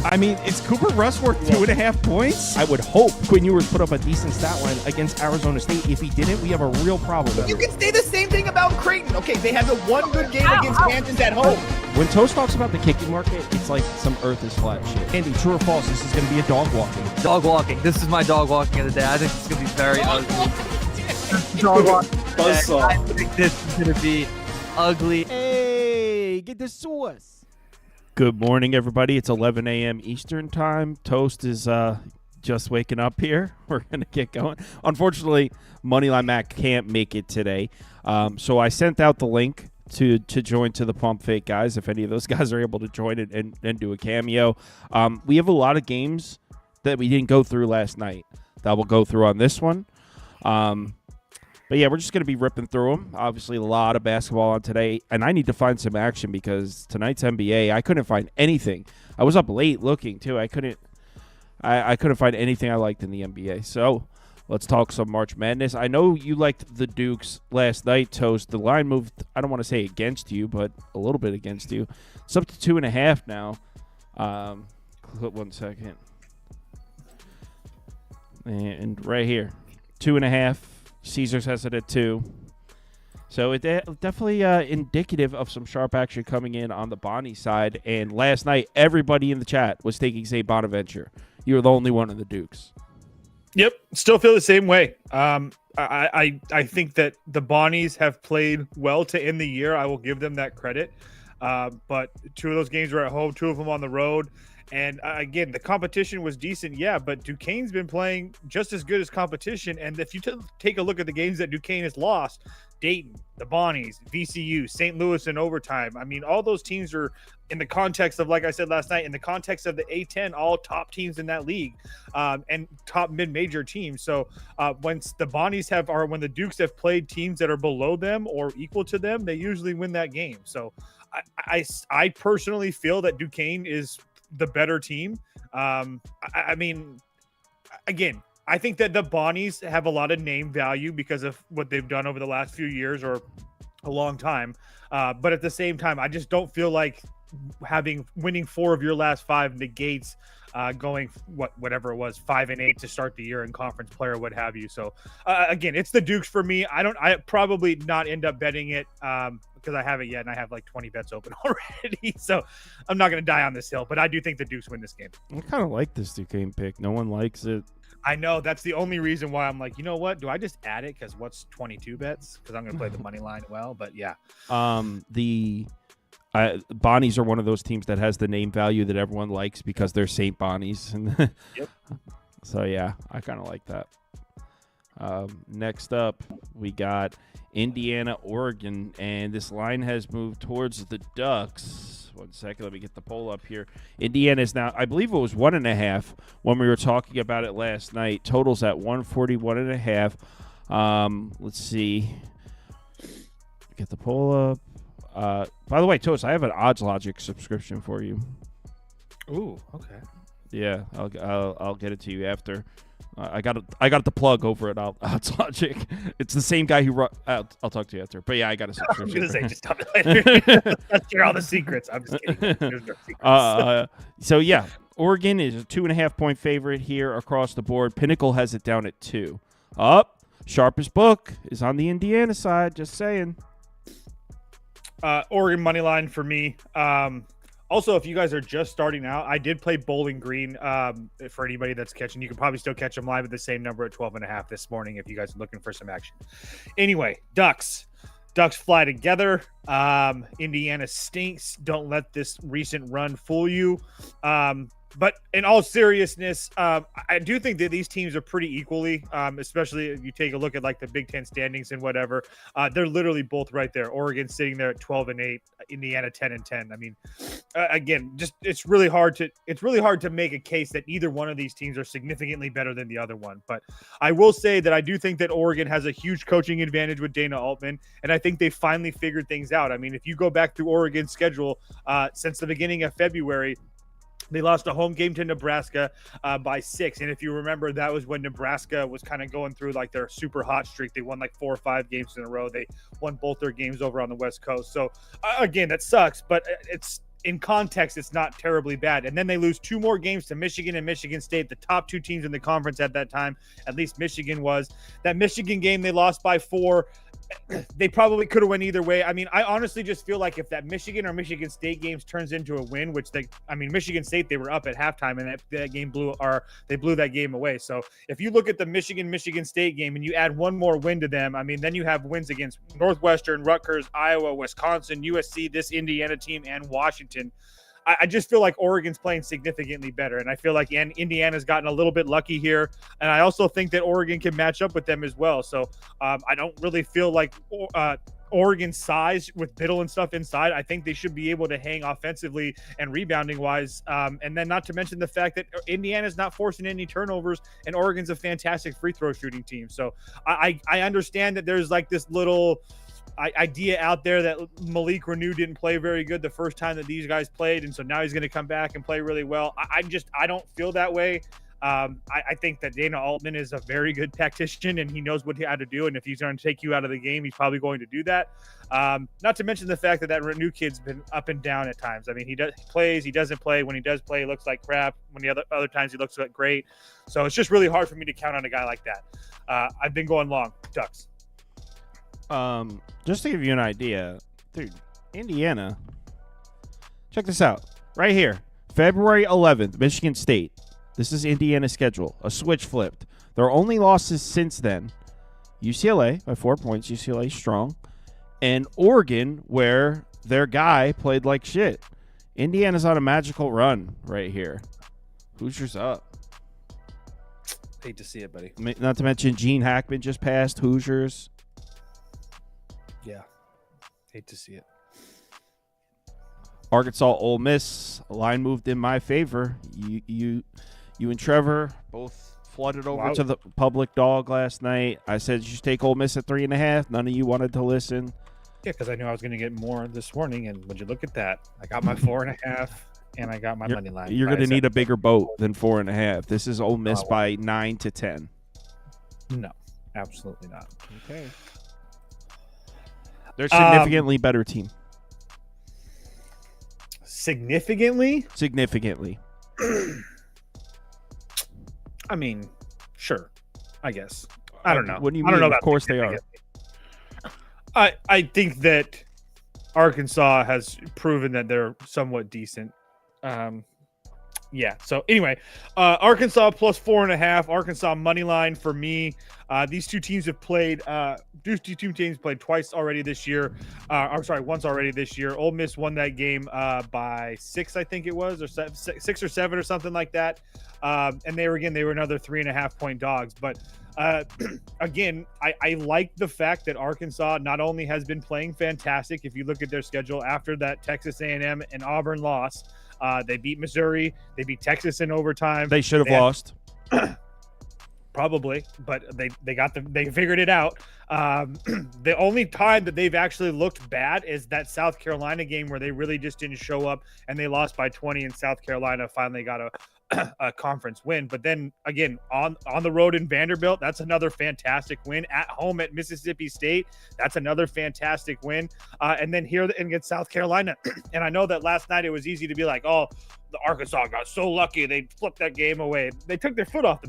I mean, is Cooper Rush worth 2.5 points? I would hope Quinn Ewers put up a decent stat line against Arizona State. If he didn't, we have a real problem. You can say the same thing about Creighton. Okay, they had the one good game against Kansas at home. When Toast talks about the kicking market, it's like some earth is flat shit. Andy, true or false, this is going to be a dog walking. Dog walking. This is my dog walking of the day. I think it's going to be very ugly. Dog walking. I think this is going to be ugly. Hey, get the sauce. Good morning, everybody. It's 11 a.m. Eastern time. Toast is just waking up here. We're going to get going. Unfortunately, Moneyline Mac can't make it today. So I sent out the link to join to the Pump Fake guys, if any of those guys are able to join it and do a cameo. We have a lot of games that we didn't go through last night that we'll go through on this one. But, yeah, we're just going to be ripping through them. Obviously, a lot of basketball on today. And I need to find some action because tonight's NBA, I couldn't find anything. I was up late looking, too. I couldn't find anything I liked in the NBA. So let's talk some March Madness. I know you liked the Dukes last night, Toast. The line moved, I don't want to say against you, but a little bit against you. It's up to 2.5 now. 1 second. And right here, 2.5. Caesars has it at 2. So it definitely indicative of some sharp action coming in on the Bonnie side. And last night, everybody in the chat was taking, say, Bonaventure. You were the only one of the Dukes. Yep, still feel the same way. I think that the Bonnies have played well to end the year. I will give them that credit. But 2 of those games were at home, 2 of them on the road. And again, the competition was decent, yeah, but Duquesne's been playing just as good as competition. And if you take a look at the games that Duquesne has lost, Dayton, the Bonnies, VCU, St. Louis in overtime, I mean, all those teams are in the context of, like I said last night, in the context of the A10, all top teams in that league and top mid-major teams. So when the Bonnies when the Dukes have played teams that are below them or equal to them, they usually win that game. So I personally feel that Duquesne is the better team. I mean, again, I think that the Bonnies have a lot of name value because of what they've done over the last few years or a long time. But at the same time, I just don't feel like winning 4 of your last 5 negates going whatever it was 5-8 to start the year in conference play or what have you. So again, it's the Dukes for me. I probably not end up betting it because I haven't yet, and I have like 20 bets open already. So I'm not going to die on this hill, but I do think the Dukes win this game. I kind of like this Duquesne pick. No one likes it. I know. That's the only reason why I'm like, you know what? Do I just add it? Because what's 22 bets? Because I'm going to play the money line well. But yeah. The Bonnies are one of those teams that has the name value that everyone likes because they're St. Bonnies. Yep. So, yeah, I kind of like that. Next up, we got Indiana, Oregon, and this line has moved towards the Ducks. 1 second, let me get the poll up here. Indiana is now, I believe it was 1.5 when we were talking about it last night. Totals at 141.5. Let's see. Get the poll up. By the way, Toast, I have an Odds Logic subscription for you. Ooh, okay. Yeah, I'll get it to you after. I got the plug over at Odds Logic. It's the same guy who I'll talk to you after. But yeah, I got a subscription. I was gonna say, just tell me later. Let's share all the secrets. I'm just kidding. There's no secrets. So yeah, Oregon is a 2.5 point favorite here across the board. Pinnacle has it down at 2. Sharpest book is on the Indiana side. Just saying. Oregon money line for me. Also, if you guys are just starting out, I did play Bowling Green for anybody that's catching. You can probably still catch them live at the same number at 12.5 this morning if you guys are looking for some action. Anyway, Ducks fly together. Indiana stinks. Don't let this recent run fool you. But in all seriousness, I do think that these teams are pretty equally, especially if you take a look at like the Big Ten standings and whatever. They're literally both right there. Oregon sitting there at 12-8, Indiana 10-10. I mean, again, just it's really hard to make a case that either one of these teams are significantly better than the other one. But I will say that I do think that Oregon has a huge coaching advantage with Dana Altman, and I think they finally figured things out. I mean, if you go back through Oregon's schedule since the beginning of February, they lost a home game to Nebraska by 6. And if you remember, that was when Nebraska was kind of going through like their super hot streak. They won like 4 or 5 games in a row. They won both their games over on the West Coast. So again, that sucks, but in context, it's not terribly bad. And then they lose 2 more games to Michigan and Michigan State, the top 2 teams in the conference at that time. At least Michigan was. That Michigan game, they lost by 4. They probably could have went either way. I mean, I honestly just feel like if that Michigan or Michigan State games turns into a win, which Michigan State, they were up at halftime and that game blew that game away. So if you look at the Michigan State game and you add one more win to them, I mean, then you have wins against Northwestern, Rutgers, Iowa, Wisconsin, USC, this Indiana team, and Washington. I just feel like Oregon's playing significantly better, and I feel like Indiana's gotten a little bit lucky here, and I also think that Oregon can match up with them as well. So I don't really feel like Oregon's size with Biddle and stuff inside. I think they should be able to hang offensively and rebounding wise, and then not to mention the fact that Indiana's not forcing any turnovers, and Oregon's a fantastic free throw shooting team. So I understand that there's like this little idea out there that Malik Renew didn't play very good the first time that these guys played, and so now he's going to come back and play really well. I don't feel that way. I think that Dana Altman is a very good tactician, and he knows what he had to do, and if he's going to take you out of the game, he's probably going to do that. Not to mention the fact that Renew kid's been up and down at times. I mean, he plays, he doesn't play. When he does play, he looks like crap. When the other times he looks like great. So it's just really hard for me to count on a guy like that. I've been going long. Ducks. Just to give you an idea, dude, Indiana, check this out right here. February 11th, Michigan State. This is Indiana's schedule. A switch flipped. Their only losses since then, UCLA by 4 points. UCLA strong. And Oregon, where their guy played like shit. Indiana's on a magical run right here. Hoosiers up. Hate to see it, buddy. Not to mention Gene Hackman just passed Hoosiers. Yeah. Hate to see it. Arkansas, Ole Miss. Line moved in my favor. You and Trevor both flooded over to the public dog last night. I said you should take Ole Miss at 3.5. None of you wanted to listen. Yeah, because I knew I was going to get more this morning, and would you look at that? I got my 4.5, and I got my money line. You're going to need a bigger boat than 4.5. This is Ole Miss by 9 to 10. No, absolutely not. Okay. They're a significantly better team. Significantly? Significantly. I mean, sure. I guess. I don't know. What do you mean? I don't know of course they are. I think that Arkansas has proven that they're somewhat decent. Yeah. So anyway, Arkansas plus 4.5. Arkansas money line for me. These two teams have played. These two teams played twice already this year. Once already this year. Ole Miss won that game by 6, I think it was, or 6 or 7 or something like that. And they were another 3.5 point dogs. But again, I like the fact that Arkansas not only has been playing fantastic. If you look at their schedule after that Texas A&M and Auburn loss. They beat Missouri. They beat Texas in overtime. They should have lost. Probably, but they figured it out. The only time that they've actually looked bad is that South Carolina game where they really just didn't show up and they lost by 20, and South Carolina finally got a conference win. But then again, on the road in Vanderbilt, that's another fantastic win. At home at Mississippi State, that's another fantastic win. And then here against South Carolina. And I know that last night it was easy to be like, oh, the Arkansas got so lucky they flipped that game away. They took their foot off the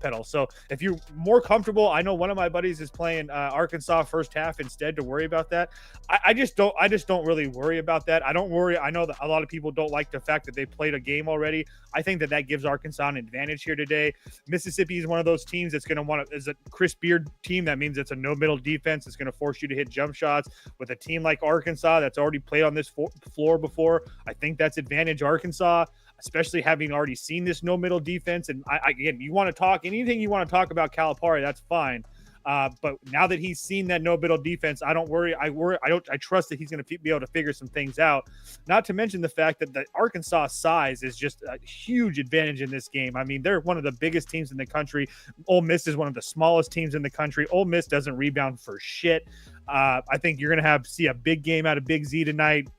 pedal. So if you're more comfortable, I know one of my buddies is playing Arkansas first half instead to worry about that. I just don't really worry about that. I don't worry. I know that a lot of people don't like the fact that they played a game already. I think that gives Arkansas an advantage here today. Mississippi is one of those teams that's going to is a Chris Beard team. That means it's a no middle defense. It's going to force you to hit jump shots. With a team like Arkansas that's already played on this floor before, I think that's advantage Arkansas, especially having already seen this no middle defense. And again, you want to talk anything you want to talk about Calipari, that's fine. But now that he's seen that no middle defense, I don't worry. I trust that he's going to be able to figure some things out. Not to mention the fact that the Arkansas size is just a huge advantage in this game. I mean, they're one of the biggest teams in the country. Ole Miss is one of the smallest teams in the country. Ole Miss doesn't rebound for shit. I think you're going to see a big game out of Big Z tonight.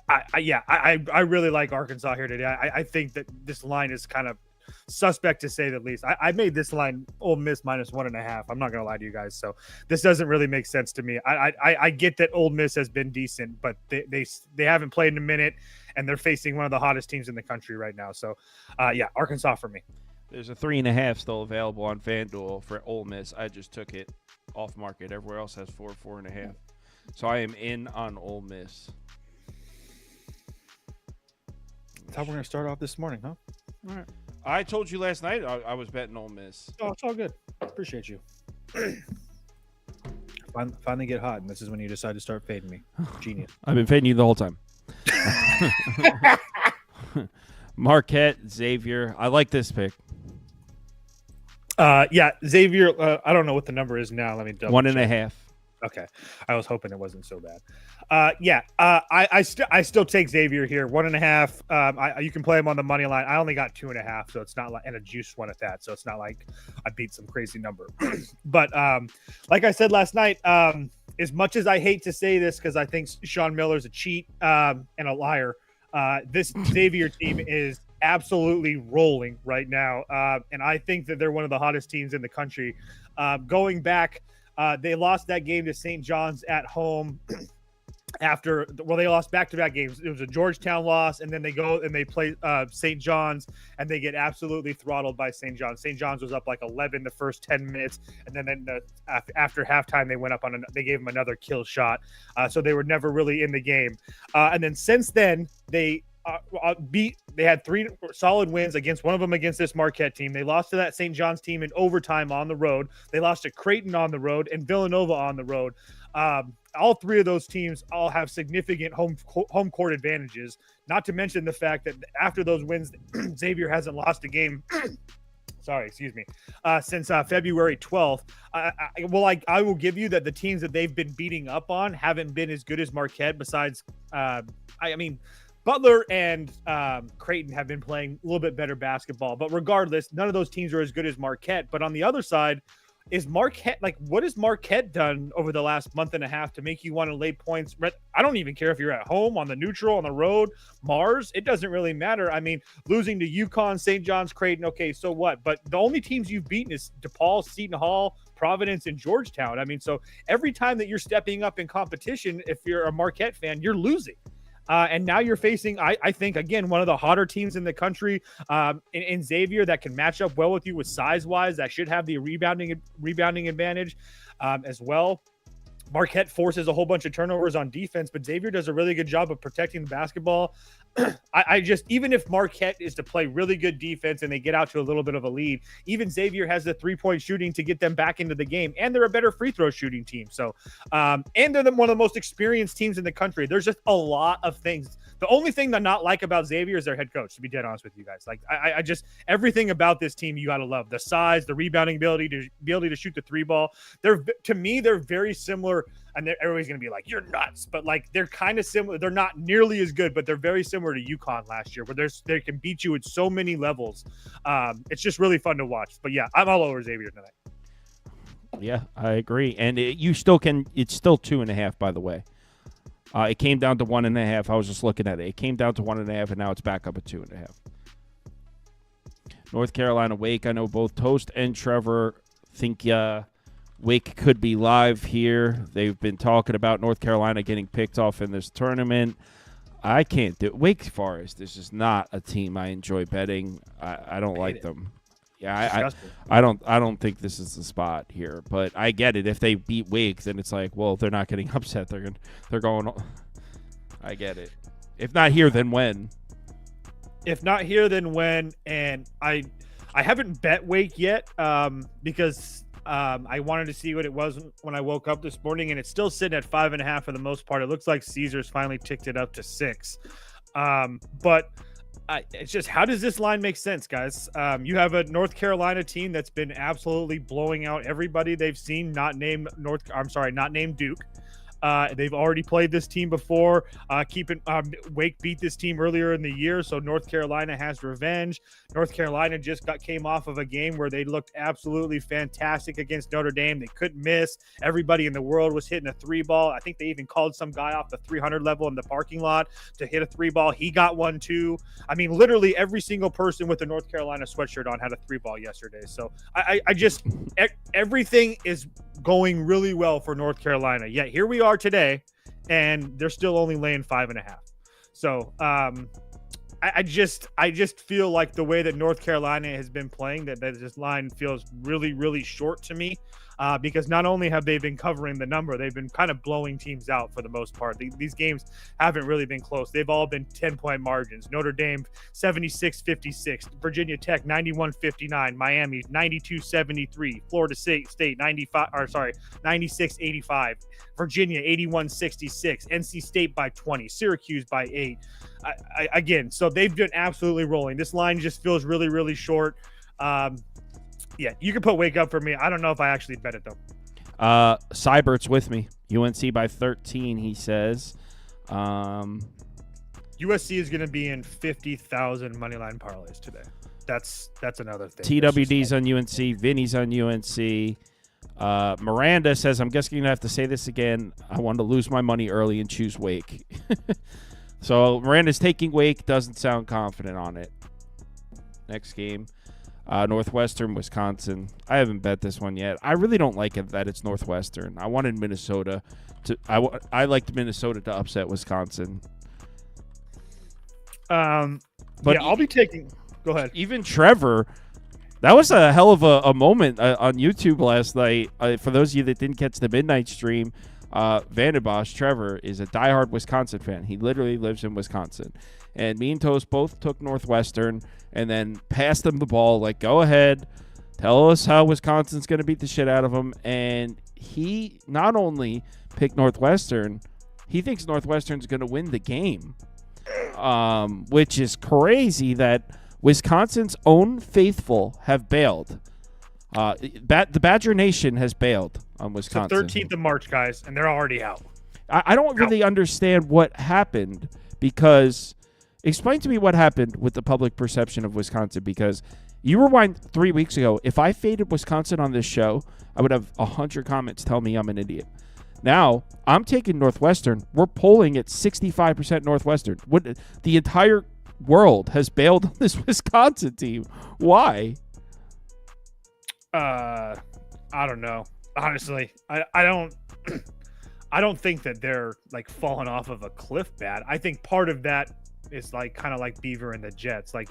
I really like Arkansas here today. I think that this line is kind of suspect to say the least. I made this line Ole Miss -1.5. I'm not going to lie to you guys. So this doesn't really make sense to me. I get that Ole Miss has been decent, but they haven't played in a minute, and they're facing one of the hottest teams in the country right now. So, Arkansas for me. There's a 3.5 still available on FanDuel for Ole Miss. I just took it off market. Everywhere else has 4.5. So I am in on Ole Miss. That's how we're going to start off this morning, huh? All right. I told you last night I was betting Ole Miss. Oh, it's all good. Appreciate you. Finally get hot, and this is when you decide to start fading me. Genius. I've been fading you the whole time. Marquette, Xavier. I like this pick. Xavier. I don't know what the number is now. Let me double 1.5. Okay, I was hoping it wasn't so bad. I still take Xavier here, 1.5. You can play him on the money line. I only got 2.5, so it's not like, and a juice one at that, so it's not like I beat some crazy number. But like I said last night, as much as I hate to say this because I think Sean Miller's a cheat and a liar, this Xavier team is absolutely rolling right now, and I think that they're one of the hottest teams in the country. Going back. They lost that game to St. John's at home they lost back-to-back games. It was a Georgetown loss, and then they go and they play St. John's, and they get absolutely throttled by St. John's. St. John's was up like 11 the first 10 minutes, and then after halftime, they went up they gave them another kill shot. So they were never really in the game. And then since then, they had 3 solid wins against one of them against this Marquette team. They lost to that St. John's team in overtime on the road. They lost to Creighton on the road and Villanova on the road. All 3 of those teams all have significant home court advantages, not to mention the fact that after those wins, Xavier hasn't lost a game since February 12th. I will give you that the teams that they've been beating up on haven't been as good as Marquette besides Butler and Creighton have been playing a little bit better basketball, but regardless, none of those teams are as good as Marquette. But on the other side, is Marquette what has Marquette done over the last month and a half to make you want to lay points? I don't even care if you're at home, on the neutral, on the road, Mars. It doesn't really matter. I mean, losing to UConn, St. John's, Creighton, okay, so what? But the only teams you've beaten is DePaul, Seton Hall, Providence, and Georgetown. I mean, so every time that you're stepping up in competition, if you're a Marquette fan, you're losing. And now you're facing, I think, again, one of the hotter teams in the country in Xavier that can match up well with you with size-wise. That should have the rebounding advantage as well. Marquette forces a whole bunch of turnovers on defense, but Xavier does a really good job of protecting the basketball. Even if Marquette is to play really good defense and they get out to a little bit of a lead, even Xavier has the 3-point shooting to get them back into the game, and they're a better free throw shooting team. So, and they're one of the most experienced teams in the country. There's just a lot of things. The only thing that I not like about Xavier is their head coach, to be dead honest with you guys. Like, I just, everything about this team you got to love. The size, the rebounding ability, to shoot the 3 ball. To me, they're very similar. And everybody's going to be like, you're nuts. But, like, they're kind of similar. They're not nearly as good, but they're very similar to UConn last year, where they can beat you at so many levels. It's just really fun to watch. But, yeah, I'm all over Xavier tonight. Yeah, I agree. And it's still 2.5, by the way. It came down to 1.5. I was just looking at it. It came down to 1.5, and now it's back up at 2.5. North Carolina, Wake. I know both Toast and Trevor think Wake could be live here. They've been talking about North Carolina getting picked off in this tournament. I can't do it. Wake Forest is just not a team I enjoy betting. I don't like them. Yeah, I don't think this is the spot here. But I get it. If they beat Wake, then it's like, well, they're not getting upset. They're going. I get it. If not here, then when? If not here, then when? And I haven't bet Wake yet because I wanted to see what it was when I woke up this morning, and it's still sitting at 5.5 for the most part. It looks like Caesars finally ticked it up to 6. But it's just, how does this line make sense, guys? You have a North Carolina team that's been absolutely blowing out everybody they've seen, not named Duke. They've already played this team before. Wake beat this team earlier in the year, so North Carolina has revenge. North Carolina just came off of a game where they looked absolutely fantastic against Notre Dame. They couldn't miss. Everybody in the world was hitting a 3-ball. I think they even called some guy off the 300 level in the parking lot to hit a 3-ball. He got one too. I mean, literally every single person with a North Carolina sweatshirt on had a 3-ball yesterday. So I just everything is going really well for North Carolina. Yet here we are today, and they're still only laying 5.5. So I just feel like the way that North Carolina has been playing, that this line feels really, really short to me. Because not only have they been covering the number, they've been kind of blowing teams out for the most part. These games haven't really been close. They've all been 10-point margins. Notre Dame 76-56, Virginia Tech 91-59, Miami 92-73, Florida State 96-85, Virginia 81-66, NC State by 20, Syracuse by 8. Again, so they've been absolutely rolling. This line just feels really, really short. Yeah, you can put Wake up for me. I don't know if I actually bet it, though. Cybert's with me. UNC by 13, he says. USC is going to be in 50,000 moneyline parlays today. That's another thing. TWD's on UNC. Vinny's on UNC. Miranda says, I'm just going to have to say this again. I wanted to lose my money early and choose Wake. So Miranda's taking Wake. Doesn't sound confident on it. Next game. Northwestern, Wisconsin. I haven't bet this one yet. I really don't like it that it's Northwestern. I wanted Minnesota to. I liked Minnesota to upset Wisconsin. But yeah, I'll be taking. Go ahead. Even Trevor, that was a hell of a moment on YouTube last night. For those of you that didn't catch the midnight stream, Vandenbosch, Trevor, is a diehard Wisconsin fan. He literally lives in Wisconsin. And me and Toast both took Northwestern and then passed them the ball, like, go ahead, tell us how Wisconsin's going to beat the shit out of them. And he not only picked Northwestern, he thinks Northwestern's going to win the game, which is crazy that Wisconsin's own faithful have bailed. The Badger Nation has bailed on Wisconsin. It's the 13th of March, guys, and they're already out. I don't really understand what happened, because explain to me what happened with the public perception of Wisconsin, because you rewind 3 weeks ago. If I faded Wisconsin on this show, I would have 100 comments tell me I'm an idiot. Now, I'm taking Northwestern. We're polling at 65% Northwestern. The entire world has bailed on this Wisconsin team. Why? I don't know. Honestly, I don't I don't think that they're like falling off of a cliff bad. I think part of that is like kind of like Beaver and the Jets. Like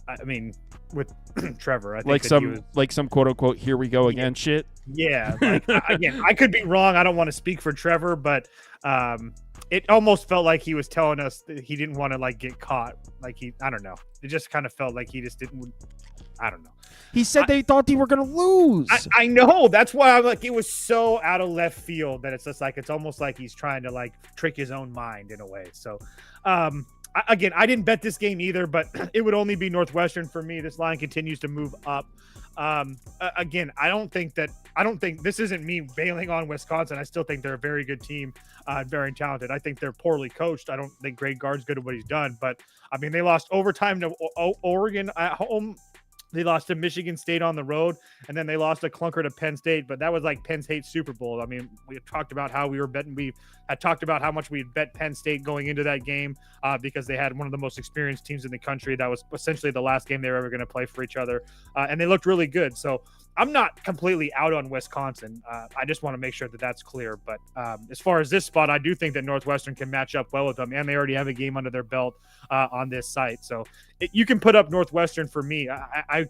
I mean, with Trevor, I think like some quote unquote here we go again shit. Yeah. Like, again, I could be wrong. I don't want to speak for Trevor, but it almost felt like he was telling us that he didn't want to like get caught. Like I don't know. It just kind of felt like he just didn't. I don't know. He said they thought they were going to lose. I know. That's why I'm like, it was so out of left field that it's just like, it's almost like he's trying to like trick his own mind in a way. So, again, I didn't bet this game either, but it would only be Northwestern for me. This line continues to move up. Again, I don't think this isn't me bailing on Wisconsin. I still think they're a very good team, very talented. I think they're poorly coached. I don't think Greg Gard's good at what he's done, but I mean, they lost overtime to Oregon at home. They lost to Michigan State on the road, and then they lost a clunker to Penn State. But that was like Penn State's Super Bowl. I mean, we had talked about how we were betting. We had talked about how much we had bet Penn State going into that game because they had one of the most experienced teams in the country. That was essentially the last game they were ever going to play for each other, and they looked really good. So I'm not completely out on Wisconsin. I just want to make sure that that's clear. But as far as this spot, I do think that Northwestern can match up well with them, and they already have a game under their belt on this site. So you can put up Northwestern for me. I'm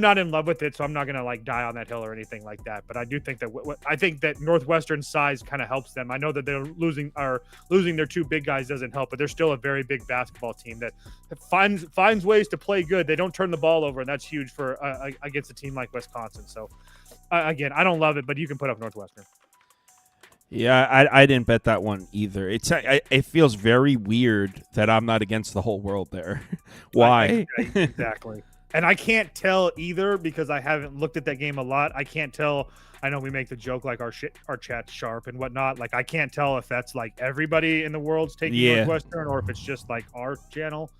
not in love with it, so I'm not going to like die on that hill or anything like that. But I do think that I think that Northwestern's size kind of helps them. I know that they're losing their two big guys doesn't help, but they're still a very big basketball team that finds ways to play good. They don't turn the ball over, and that's huge for against a team like Wisconsin. So again, I don't love it, but you can put up Northwestern. Yeah, I didn't bet that one either. It feels very weird that I'm not against the whole world there. Why? Exactly. And I can't tell either because I haven't looked at that game a lot. I can't tell. I know we make the joke like our chat's sharp and whatnot. Like I can't tell if that's like everybody in the world's taking Northwestern or if it's just like our channel.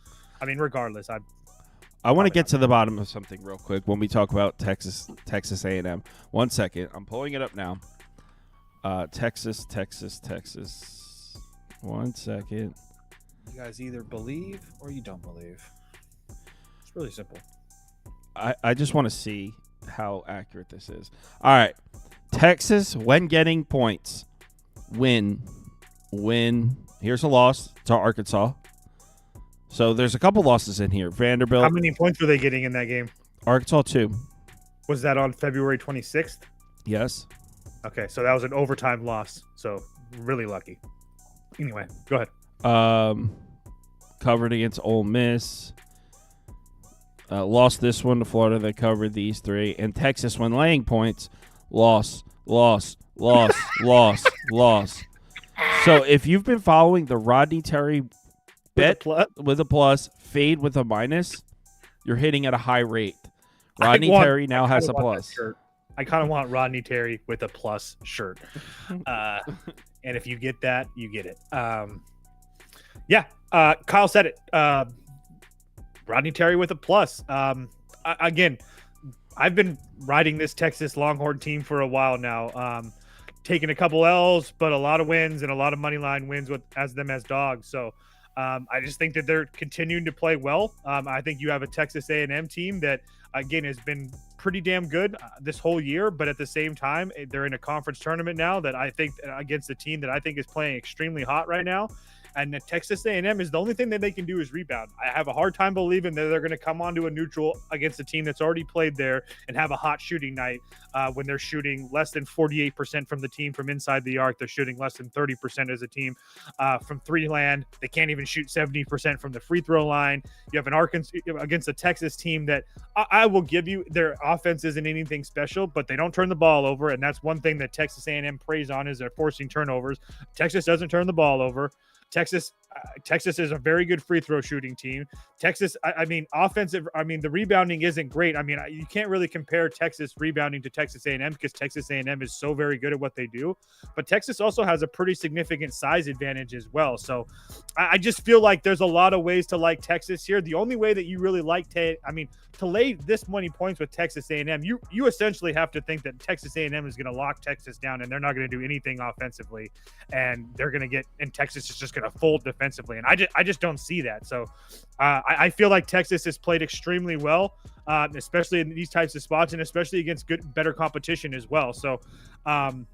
I mean, regardless, I want to get to the bottom of something real quick when we talk about Texas A&M. 1 second. I'm pulling it up now. Texas. 1 second. You guys either believe or you don't believe. It's really simple. I just want to see how accurate this is. All right. Texas, when getting points, win. Here's a loss to Arkansas. So there's a couple losses in here. Vanderbilt. How many points were they getting in that game? Arkansas 2. Was that on February 26th? Yes. Okay, so that was an overtime loss. So really lucky. Anyway, go ahead. Covered against Ole Miss. Lost this one to Florida. They covered these 3. And Texas, when laying points, loss. So if you've been following the Rodney Terry bet with a plus, fade with a minus, you're hitting at a high rate. Rodney Terry now has a plus. I kind of want Rodney Terry with a plus shirt. And if you get that, you get it. Kyle said it. Rodney Terry with a plus. Again, I've been riding this Texas Longhorn team for a while now. Taking a couple L's, but a lot of wins and a lot of money line wins as dogs. So I just think that they're continuing to play well. I think you have a Texas A&M team that, again, has been pretty damn good this whole year, but at the same time, they're in a conference tournament now that I think against a team that I think is playing extremely hot right now. And Texas A&M is the only thing that they can do is rebound. I have a hard time believing that they're going to come onto a neutral against a team that's already played there and have a hot shooting night when they're shooting less than 48% from the team from inside the arc. They're shooting less than 30% as a team from three land. They can't even shoot 70% from the free throw line. You have an Arkansas against a Texas team that I will give you, their offense isn't anything special, but they don't turn the ball over. And that's one thing that Texas A&M prays on is they're forcing turnovers. Texas doesn't turn the ball over. Texas is a very good free throw shooting team. Texas, offensive. The rebounding isn't great. You can't really compare Texas rebounding to Texas A&M because Texas A&M is so very good at what they do. But Texas also has a pretty significant size advantage as well. So I just feel like there's a lot of ways to like Texas here. The only way that you really like to lay this many points with Texas A&M, you essentially have to think that Texas A&M is going to lock Texas down and they're not going to do anything offensively, and Texas is just going to fold defensively, and I just don't see that. So I feel like Texas has played extremely well, especially in these types of spots, and especially against better competition as well. So I'm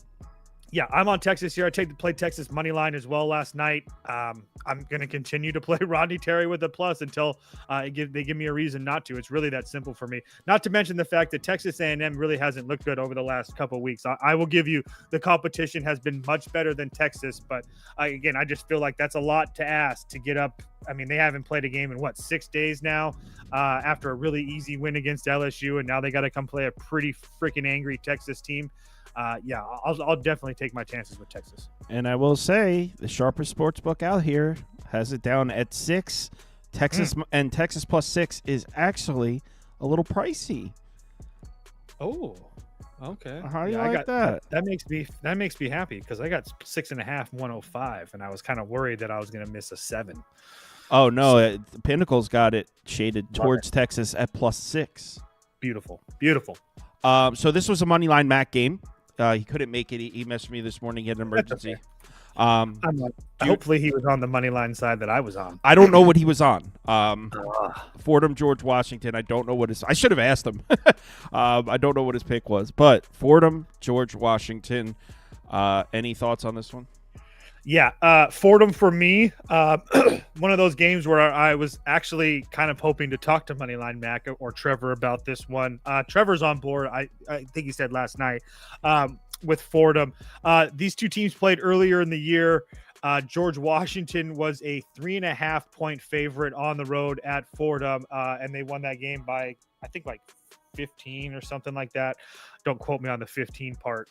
on Texas here. I played Texas money line as well last night. I'm going to continue to play Rodney Terry with a plus until they give me a reason not to. It's really that simple for me. Not to mention the fact that Texas A&M really hasn't looked good over the last couple of weeks. I will give you the competition has been much better than Texas, but I just feel like that's a lot to ask to get up. They haven't played a game in 6 days now after a really easy win against LSU, and now they got to come play a pretty freaking angry Texas team. I'll definitely take my chances with Texas. And I will say the sharpest sports book out here has it down at 6. Texas and Texas plus 6 is actually a little pricey. Oh, okay. How do you like that? That makes me happy because I got 6.5, 105, and I was kind of worried that I was going to miss a 7. Oh no, Pinnacle's got it shaded towards Texas at plus 6. Beautiful. So this was a money line Mac game. He couldn't make it. He messaged me this morning. He had an emergency. Hopefully he was on the money line side that I was on. I don't know what he was on. Fordham, George Washington. I don't know what his. I should have asked him. I don't know what his pick was, but Fordham, George Washington. Any thoughts on this one? Yeah, Fordham for me. One of those games where I was actually kind of hoping to talk to Moneyline Mac or Trevor about this one. Trevor's on board. I think he said last night with Fordham. These two teams played earlier in the year. George Washington was a 3.5 point favorite on the road at Fordham, and they won that game by, I think, 15 or something like that. Don't quote me on the 15 part.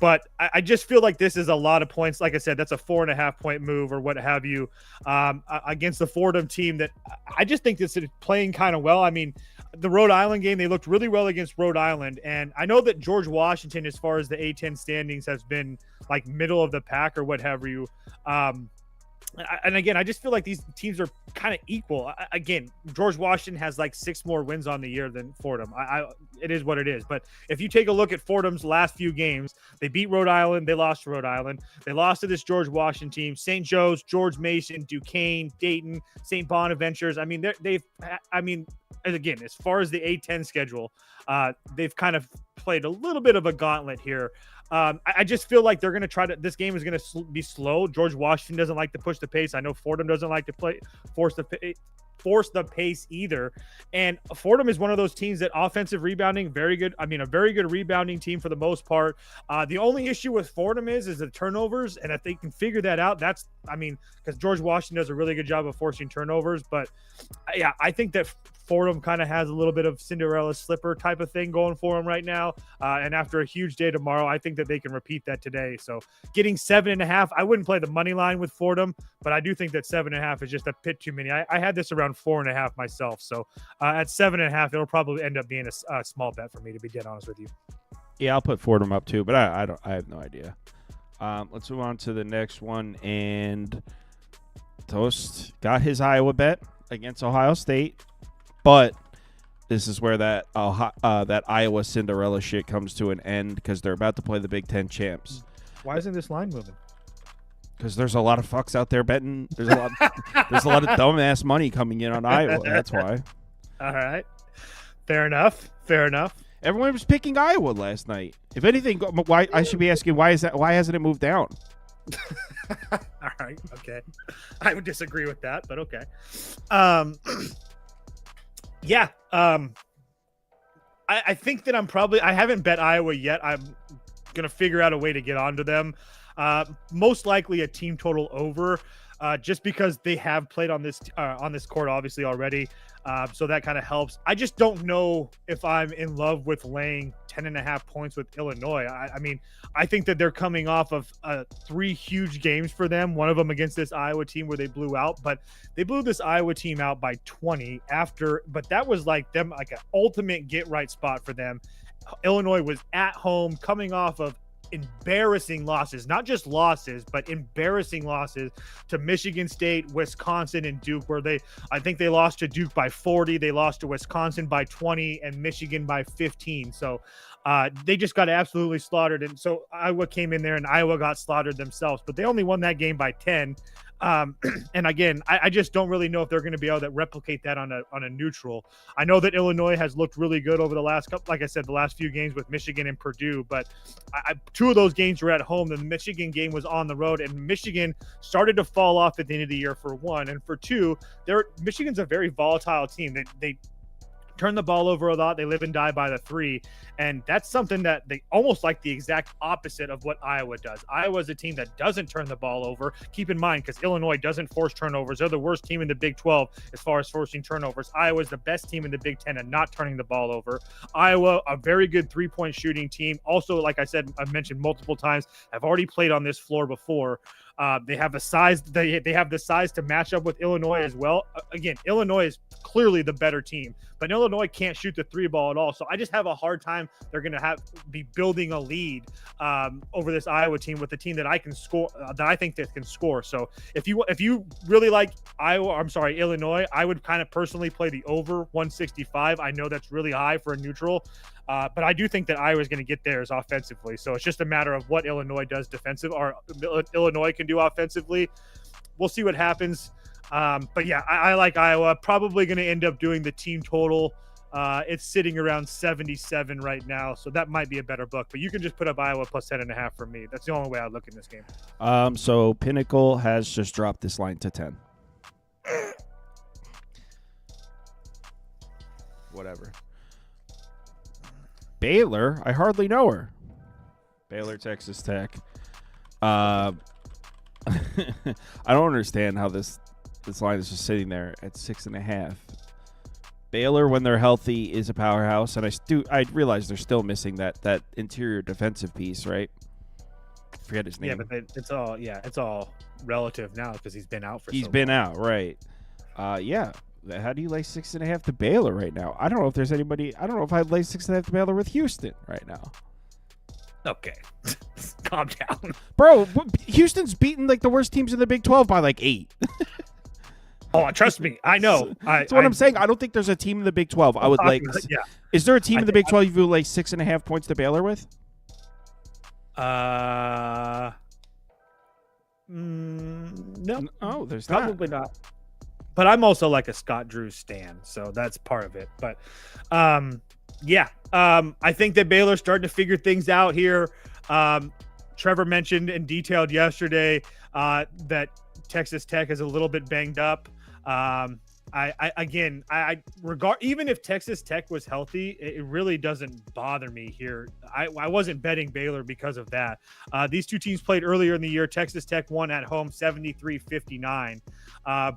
But I just feel like this is a lot of points. Like I said, that's a 4.5 point move or what have you against the Fordham team that I just think this is playing kind of well. the Rhode Island game, they looked really well against Rhode Island. And I know that George Washington, as far as the A-10 standings, has been like middle of the pack or what have you. And again, I just feel like these teams are kind of equal. Again, George Washington has like 6 more wins on the year than Fordham. It is what it is. But if you take a look at Fordham's last few games, they beat Rhode Island. They lost to Rhode Island. They lost to this George Washington team. St. Joe's, George Mason, Duquesne, Dayton, St. Bonaventures. I mean, again, as far as the A-10 schedule, they've kind of played a little bit of a gauntlet here. I just feel like they're going to try to. This game is going to be slow. George Washington doesn't like to push the pace. I know Fordham doesn't like to force the pace either. And Fordham is one of those teams that offensive rebounding, very good. I mean, a very good rebounding team for the most part. The only issue with Fordham is the turnovers. And if they can figure that out, because George Washington does a really good job of forcing turnovers. But yeah, I think that Fordham kind of has a little bit of Cinderella slipper type of thing going for them right now. And after a huge day tomorrow, I think that they can repeat that today. So getting 7.5, I wouldn't play the money line with Fordham, but I do think that 7.5 is just a bit too many. I had this around 4.5 myself. So at 7.5, it'll probably end up being a small bet for me, to be dead honest with you. Yeah, I'll put Fordham up too, but I have no idea. Let's move on to the next one. And Toast got his Iowa bet against Ohio State. But this is where that Iowa Cinderella shit comes to an end because they're about to play the Big Ten champs. Why isn't this line moving? Because there's a lot of fucks out there betting. There's a lot of dumbass money coming in on Iowa. That's why. All right. Fair enough. Everyone was picking Iowa last night. If anything, why I should be asking why hasn't it moved down? All right. Okay. I would disagree with that, but okay. Yeah. I think that I haven't bet Iowa yet. I'm going to figure out a way to get onto them. Most likely a team total over, just because they have played on this court obviously already. So that kind of helps. I just don't know if I'm in love with laying 10.5 points with Illinois. I mean, I think that they're coming off of 3 huge games for them. One of them against this Iowa team where they blew out, but they blew this Iowa team out by 20 but that was like an ultimate get right spot for them. Illinois was at home coming off of embarrassing losses, not just losses, but embarrassing losses to Michigan State, Wisconsin, and Duke, where I think they lost to Duke by 40. They lost to Wisconsin by 20 and Michigan by 15. So they just got absolutely slaughtered. And so Iowa came in there and Iowa got slaughtered themselves, but they only won that game by 10. And again, I just don't really know if they're going to be able to replicate that on a neutral. I know that Illinois has looked really good over the last couple, like I said, the last few games with Michigan and Purdue, but 2 of those games were at home. The Michigan game was on the road, and Michigan started to fall off at the end of the year for 1, and for 2, Michigan's a very volatile team. They turn the ball over a lot. They live and die by the 3. And that's something that they almost like the exact opposite of what Iowa does. Iowa's a team that doesn't turn the ball over. Keep in mind, because Illinois doesn't force turnovers. They're the worst team in the Big 12 as far as forcing turnovers. Iowa's the best team in the Big 10 and not turning the ball over. Iowa, a very good 3-point shooting team. Also, like I said, I've mentioned multiple times, have already played on this floor before. They have the size. They have the size to match up with Illinois as well. Again, Illinois is clearly the better team, but Illinois can't shoot the 3 ball at all. So I just have a hard time. They're going to be building a lead over this Iowa team with the team that I can score. That I think that can score. So if you really like Illinois, I would kind of personally play the over 165. I know that's really high for a neutral. But I do think that Iowa is going to get theirs offensively. So it's just a matter of what Illinois does defensive or Illinois can do offensively. We'll see what happens. But yeah, I like Iowa. Probably going to end up doing the team total. It's sitting around 77 right now. So that might be a better book. But you can just put up Iowa plus 10.5 for me. That's the only way I look in this game. So Pinnacle has just dropped this line to 10. Whatever. Baylor, I hardly know her. Baylor, Texas Tech. I don't understand how this line is just sitting there at 6.5. Baylor, when they're healthy, is a powerhouse, and I realize they're still missing that interior defensive piece, right? Forget his name. Yeah, but it's all relative now because he's been out for. He's been out, right? Yeah, how do you lay 6.5 to Baylor right now? I don't know if there's anybody. I don't know if I'd lay 6.5 to Baylor with Houston right now. Okay. Calm down. Bro, Houston's beaten like the worst teams in the Big 12 by like 8. Oh, trust me. I know. That's what I'm saying. I don't think there's a team in the Big 12 I would like. Yeah. Is there a team in the Big 12 you would lay 6.5 points to Baylor with? No. Oh, there's probably not. But I'm also like a Scott Drew stan, so that's part of it. But I think that Baylor's starting to figure things out here. Trevor mentioned and detailed yesterday that Texas Tech is a little bit banged up. Even if Texas Tech was healthy, it really doesn't bother me here. I wasn't betting Baylor because of that. These two teams played earlier in the year. Texas Tech won at home 73-59.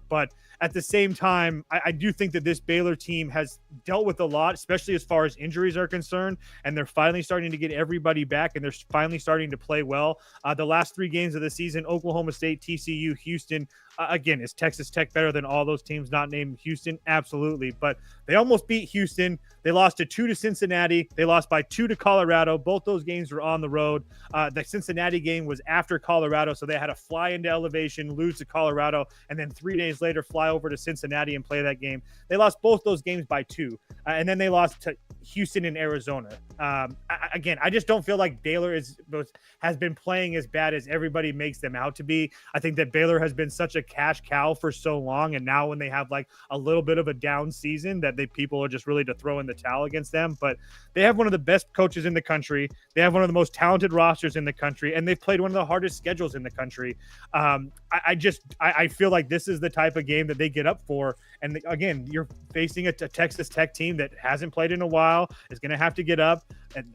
But at the same time, I do think that this Baylor team has dealt with a lot, especially as far as injuries are concerned, and they're finally starting to get everybody back, and they're finally starting to play well. The last 3 games of the season, Oklahoma State, TCU, Houston. Again, is Texas Tech better than all those teams not named Houston? Absolutely. But they almost beat Houston. They lost 2 to Cincinnati. They lost by 2 to Colorado. Both those games were on the road. The Cincinnati game was after Colorado, so they had to fly into elevation, lose to Colorado, and then 3 days later fly over to Cincinnati and play that game. They lost both those games by 2, and then they lost to Houston and Arizona. I just don't feel like Baylor has been playing as bad as everybody makes them out to be. I think that Baylor has been such a cash cow for so long, and now when they have like a little bit of a down season, that people are just really to throw in the towel against them. But they have one of the best coaches in the country. They have one of the most talented rosters in the country, and they've played one of the hardest schedules in the country. I feel like this is the type of game that they get up for. And again, you're facing a Texas Tech team that hasn't played in a while, is going to have to get up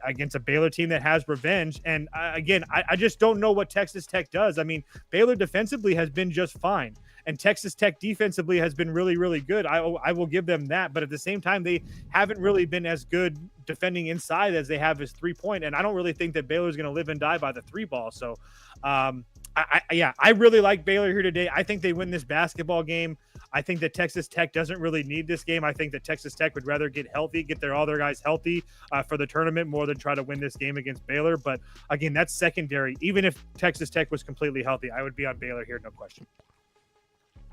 against a Baylor team that has revenge. And I just don't know what Texas Tech does. I mean, Baylor defensively has been just fine, and Texas Tech defensively has been really, really good. I will give them that. But at the same time, they haven't really been as good defending inside as they have as 3-point. And I don't really think that Baylor is going to live and die by the 3 ball. So, I really like Baylor here today. I think they win this basketball game. I think that Texas Tech doesn't really need this game. I think that Texas Tech would rather get healthy, get all their guys healthy for the tournament more than try to win this game against Baylor. But again, that's secondary. Even if Texas Tech was completely healthy, I would be on Baylor here, no question.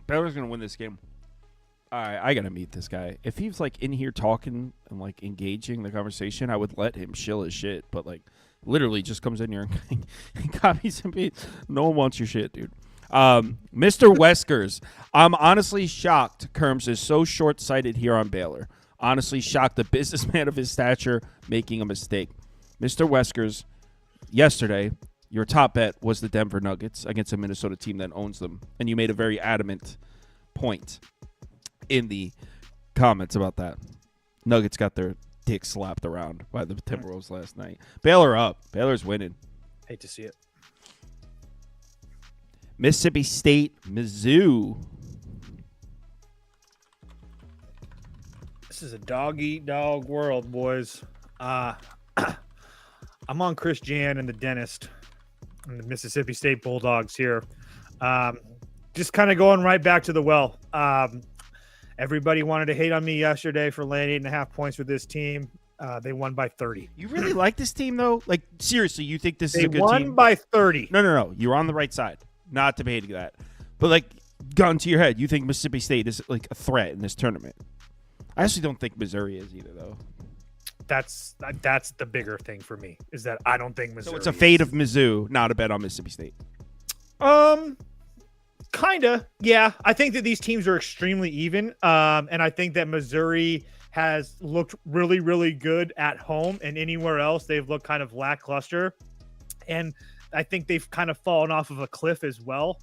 Baylor's going to win this game. All right, I got to meet this guy. If he's like in here talking and like engaging the conversation, I would let him shill his shit. But like literally just comes in here and copies and beats. No one wants your shit, dude. Mr. Weskers, I'm honestly shocked Kirms is so short-sighted here on Baylor. Honestly shocked the businessman of his stature making a mistake. Mr. Weskers, yesterday, your top bet was the Denver Nuggets against a Minnesota team that owns them, and you made a very adamant point in the comments about that. Nuggets got their dick slapped around by the Timberwolves last night. Baylor up. Baylor's winning. Hate to see it. Mississippi State, Mizzou. This is a dog-eat-dog world, boys. I'm on Chris Jan and the dentist and the Mississippi State Bulldogs here. Just kind of going right back to the well. Everybody wanted to hate on me yesterday for laying 8.5 points with this team. They won by 30. You really like this team, though? Like, seriously, you think this is a good team? They won by 30. No. You're on the right side. Not debating that. But, like, gun to your head, you think Mississippi State is, like, a threat in this tournament. I actually don't think Missouri is either, though. That's the bigger thing for me, is that I don't think Missouri So it's a fade of Mizzou, not a bet on Mississippi State. Kinda, yeah. I think that these teams are extremely even, and I think that Missouri has looked really, really good at home, and anywhere else they've looked kind of lackluster. And I think they've kind of fallen off of a cliff as well.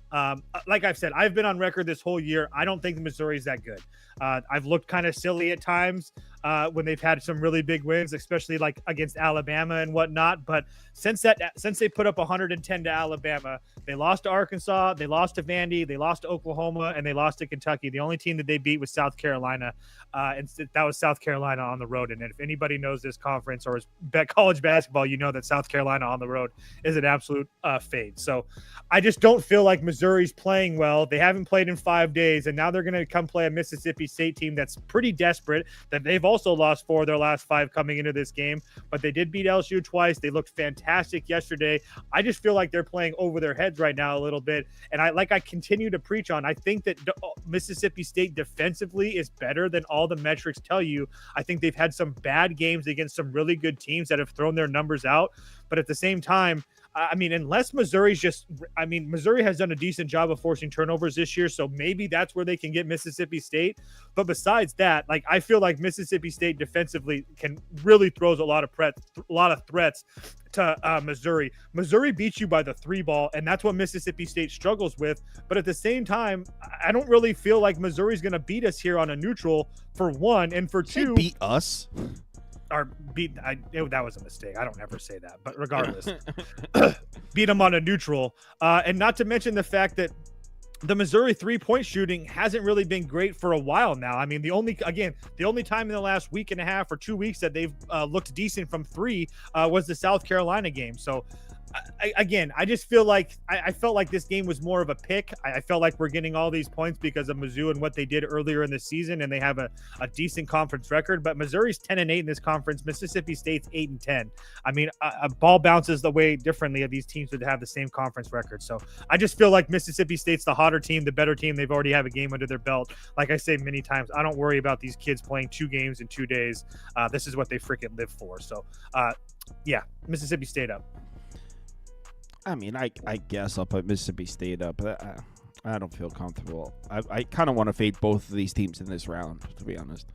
Like I've said, I've been on record this whole year. I don't think Missouri is that good. I've looked kind of silly at times when they've had some really big wins, especially like against Alabama and whatnot. But since they put up 110 to Alabama, they lost to Arkansas, they lost to Vandy, they lost to Oklahoma, and they lost to Kentucky. The only team that they beat was South Carolina, and that was South Carolina on the road. And if anybody knows this conference or has bet college basketball, you know that South Carolina on the road is an absolute absolute fade. So I just don't feel like Missouri's playing well. They haven't played in 5 days, and now they're going to come play a Mississippi State team that's pretty desperate, that they've also lost 4 of their last 5 coming into this game, but they did beat LSU twice. They looked fantastic yesterday. I just feel like they're playing over their heads right now a little bit, and I continue to preach on, I think that Mississippi State defensively is better than all the metrics tell you. I think they've had some bad games against some really good teams that have thrown their numbers out, but at the same time, I mean, unless Missouri has done a decent job of forcing turnovers this year, so maybe that's where they can get Mississippi State. But besides that, like, I feel like Mississippi State defensively really throws a lot of threats to Missouri. Missouri beats you by the 3 ball, and that's what Mississippi State struggles with. But at the same time, I don't really feel like Missouri's going to beat us here on a neutral, for one, and for two, beat us. That was a mistake. I don't ever say that, but regardless, beat them on a neutral. And not to mention the fact that the Missouri 3-point shooting hasn't really been great for a while now. I mean, the only time in the last week and a half or 2 weeks that they've looked decent from 3 was the South Carolina game. So I just feel like I felt like this game was more of a pick. I felt like we're getting all these points because of Mizzou and what they did earlier in the season, and they have a decent conference record. But Missouri's 10-8 in this conference. Mississippi State's 8-10. I mean, a ball bounces the way differently of these teams that have the same conference record. So I just feel like Mississippi State's the hotter team, the better team. They've already have a game under their belt. Like I say many times, I don't worry about these kids playing 2 games in 2 days. This is what they freaking live for. So, yeah, Mississippi State up. I mean, I guess I'll put Mississippi State up, but I don't feel comfortable. I kind of want to fade both of these teams in this round, to be honest.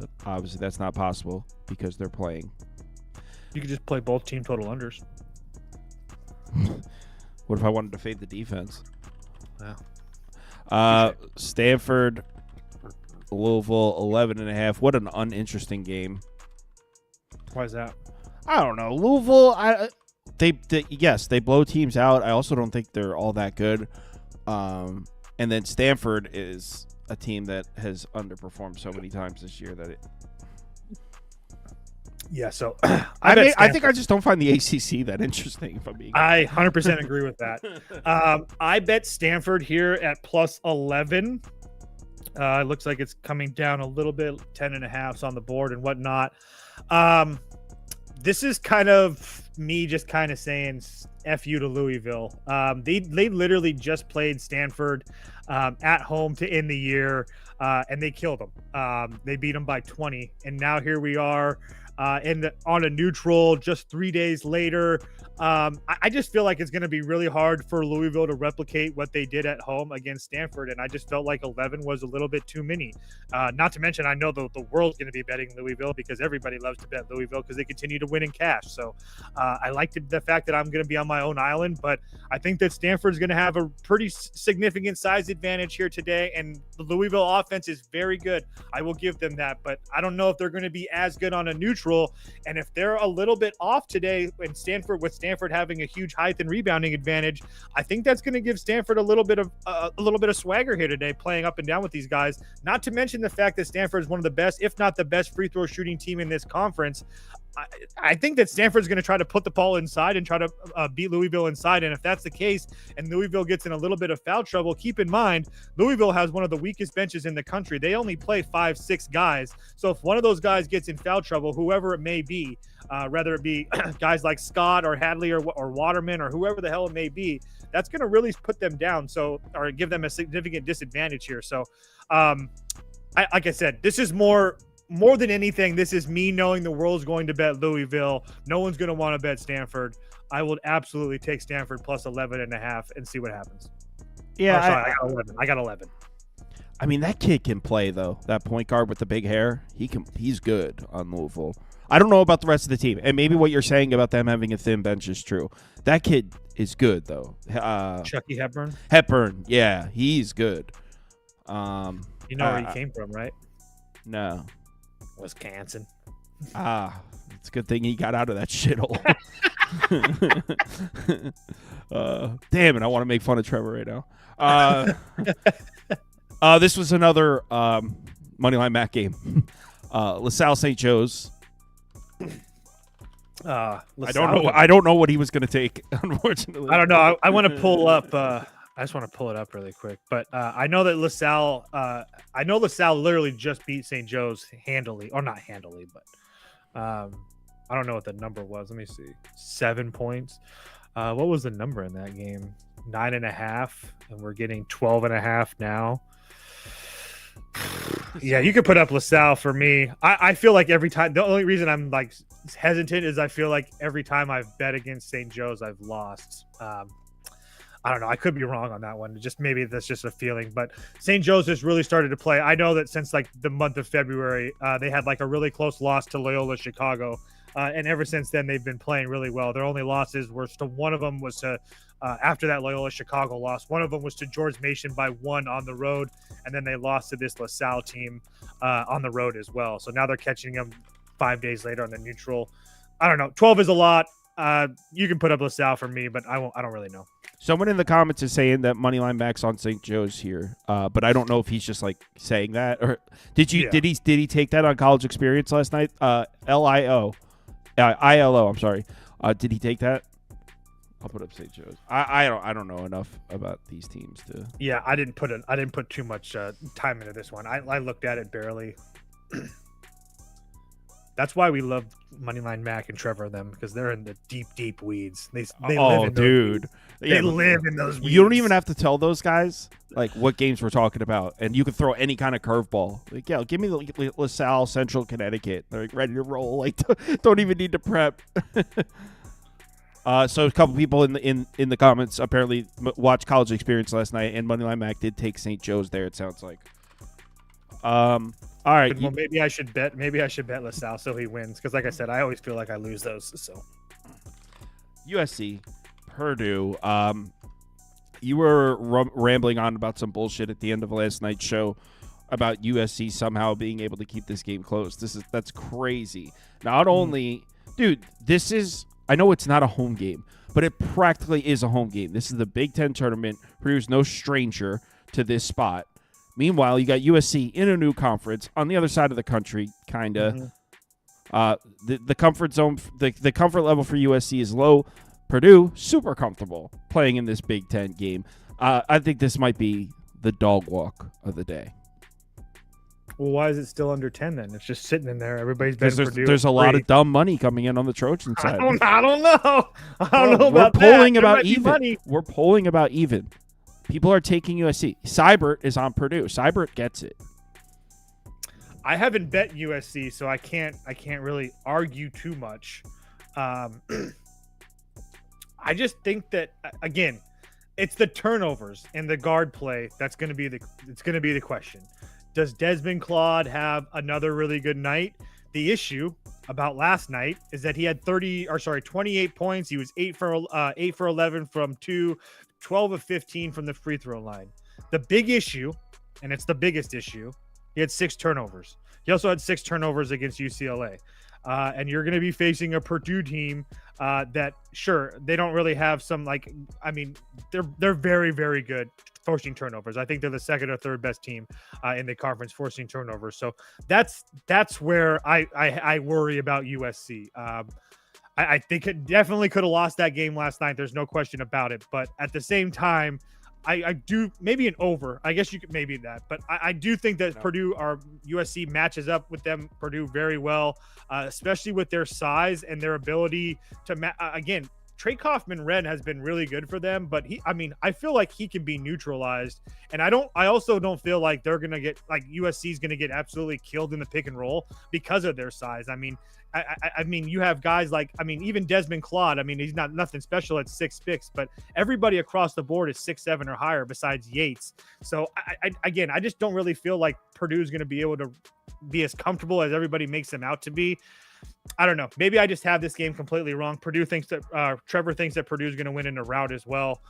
But obviously that's not possible because they're playing. You could just play both team total unders. What if I wanted to fade the defense? Wow. Stanford, Louisville, 11.5. What an uninteresting game. Why is that? I don't know. Louisville, yes, they blow teams out. I also don't think they're all that good. And then Stanford is a team that has underperformed so many times this year that it. Yeah, so I think I just don't find the ACC that interesting. If I'm being I 100% agree with that. I bet Stanford here at plus 11. It looks like it's coming down a little bit, 10.5 on the board and whatnot. This is kind of me just kind of saying F you to Louisville. They literally just played Stanford at home to end the year, and they killed them. They beat them by 20, and now here we are on a neutral just 3 days later. I just feel like it's going to be really hard for Louisville to replicate what they did at home against Stanford, and I just felt like 11 was a little bit too many. Not to mention, I know the world's going to be betting Louisville because everybody loves to bet Louisville because they continue to win in cash. So I like the fact that I'm going to be on my own island, but I think that Stanford's going to have a pretty significant size advantage here today, and the Louisville offense is very good. I will give them that, but I don't know if they're going to be as good on a neutral, and if they're a little bit off today, and Stanford having a huge height and rebounding advantage, I think that's going to give Stanford a little bit of swagger here today, playing up and down with these guys. Not to mention the fact that Stanford is one of the best, if not the best, free throw shooting team in this conference. I think that Stanford's going to try to put the ball inside and try to beat Louisville inside. And if that's the case and Louisville gets in a little bit of foul trouble, keep in mind, Louisville has one of the weakest benches in the country. They only play 5-6 guys. So if one of those guys gets in foul trouble, whoever it may be, whether it be guys like Scott or Hadley or Waterman or whoever the hell it may be, that's going to really put them down. So, or give them a significant disadvantage here. So, like I said, this is more than anything, this is me knowing the world's going to bet Louisville. No one's going to want to bet Stanford. I will absolutely take Stanford plus 11.5 and see what happens. Yeah, I got 11. I got 11. I mean, that kid can play though. That point guard with the big hair, he's good on Louisville. I don't know about the rest of the team, and maybe what you're saying about them having a thin bench is true. That kid is good though. Chucky Hepburn. Hepburn, yeah, he's good. You know where he came from, right? No. Wisconsin. It's a good thing he got out of that shithole. Damn it, I want to make fun of Trevor right now. This was another Moneyline Mac game. LaSalle St. Joe's. I don't know what he was going to take, unfortunately. I don't know. I want to pull up. I just want to pull it up really quick. But I know that LaSalle. I know LaSalle literally just beat St. Joe's handily, or not handily, but I don't know what the number was. Let me see. 7 points. What was the number in that game? 9.5, and we're getting 12.5 now. Yeah, you could put up LaSalle for me. I feel like every time, the only reason I'm like hesitant is I feel like every time I've bet against St. Joe's, I've lost. I don't know. I could be wrong on that one. Just maybe that's just a feeling. But St. Joe's has really started to play. I know that since like the month of February, they had like a really close loss to Loyola Chicago. And ever since then, they've been playing really well. Their only losses were to one of them was to after that Loyola Chicago loss. One of them was to George Mason by 1 on the road. And then they lost to this LaSalle team on the road as well. So now they're catching them 5 days later on the neutral. I don't know. 12 is a lot. You can put up LaSalle for me, but I don't really know. Someone in the comments is saying that Moneyline Max on St. Joe's here, but I don't know if he's just like saying that or did he take that on College Experience last night? ILO. I'm sorry. Did he take that? I'll put up St. Joe's. I don't know enough about these teams to. Yeah, I didn't put too much time into this one. I looked at it barely. That's why we love Moneyline Mac and Trevor and them, because they're in the deep weeds. They live in dude. They live in those weeds. You don't even have to tell those guys like what games we're talking about, and you can throw any kind of curveball. Like, yeah, give me the LaSalle, Central Connecticut. They're like ready to roll. Like, don't even need to prep. So a couple people in the comments apparently watched College Experience last night, and Moneyline Mac did take St. Joe's there. It sounds like. All right. Well, maybe I should bet LaSalle so he wins, because like I said, I always feel like I lose those. So USC, Purdue. You were rambling on about some bullshit at the end of last night's show about USC somehow being able to keep this game close. That's crazy. Not only, dude, this is. I know it's not a home game, but it practically is a home game. This is the Big Ten tournament. Purdue's no stranger to this spot. Meanwhile, you got USC in a new conference on the other side of the country, kind of. The comfort zone, the comfort level for USC is low. Purdue, super comfortable playing in this Big Ten game. I think this might be the dog walk of the day. Well, why is it still under 10 then? It's just sitting in there. Everybody's betting Purdue. There's a lot of dumb money coming in on the Trojan side. I don't know. I don't know about that. We're polling about even. We're polling about even. People are taking USC. Seibert is on Purdue. Seibert gets it. I haven't bet USC, so I can't really argue too much. I just think that again, it's the turnovers and the guard play that's going to be the question. Does Desmond Claude have another really good night? The issue about last night is that he had 28 points. He was 8 for 11 from 2, 12 of 15 from the free throw line. The big issue, and it's the biggest issue, he had 6 turnovers. He also had 6 turnovers against UCLA. And you're going to be facing a Purdue team that, sure, they don't really have some, like, I mean, they're very, very good forcing turnovers. I think they're the second or third best team in the conference forcing turnovers. So that's where I worry about USC. I think it definitely could have lost that game last night. There's no question about it. But at the same time, I do maybe an over. I guess you could maybe that, but I do think that Purdue or USC matches up with them. Purdue very well, especially with their size and their ability to again. Trey Kaufman-Renn has been really good for them, but I feel like he can be neutralized. And I also don't feel like they're going to get, like, USC is going to get absolutely killed in the pick and roll because of their size. I mean, you have guys like, even Desmond Claude, he's not nothing special at 6'6", but everybody across the board is 6'7" or higher besides Yates. So I just don't really feel like Purdue is going to be able to be as comfortable as everybody makes them out to be. I don't know. Maybe I just have this game completely wrong. Trevor thinks that Purdue is going to win in a rout as well.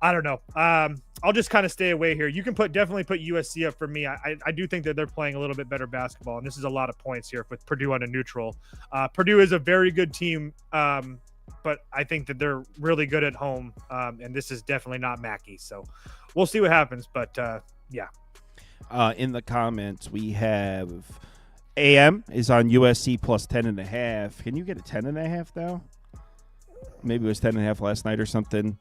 I don't know. I'll just kind of stay away here. You can definitely put USC up for me. I do think that they're playing a little bit better basketball, and this is a lot of points here with Purdue on a neutral. Purdue is a very good team, but I think that they're really good at home, and this is definitely not Mackey. So we'll see what happens, but yeah. In the comments, we have A&M is on USC plus 10.5. Can you get a 10.5 now? Maybe it was 10.5 last night or something.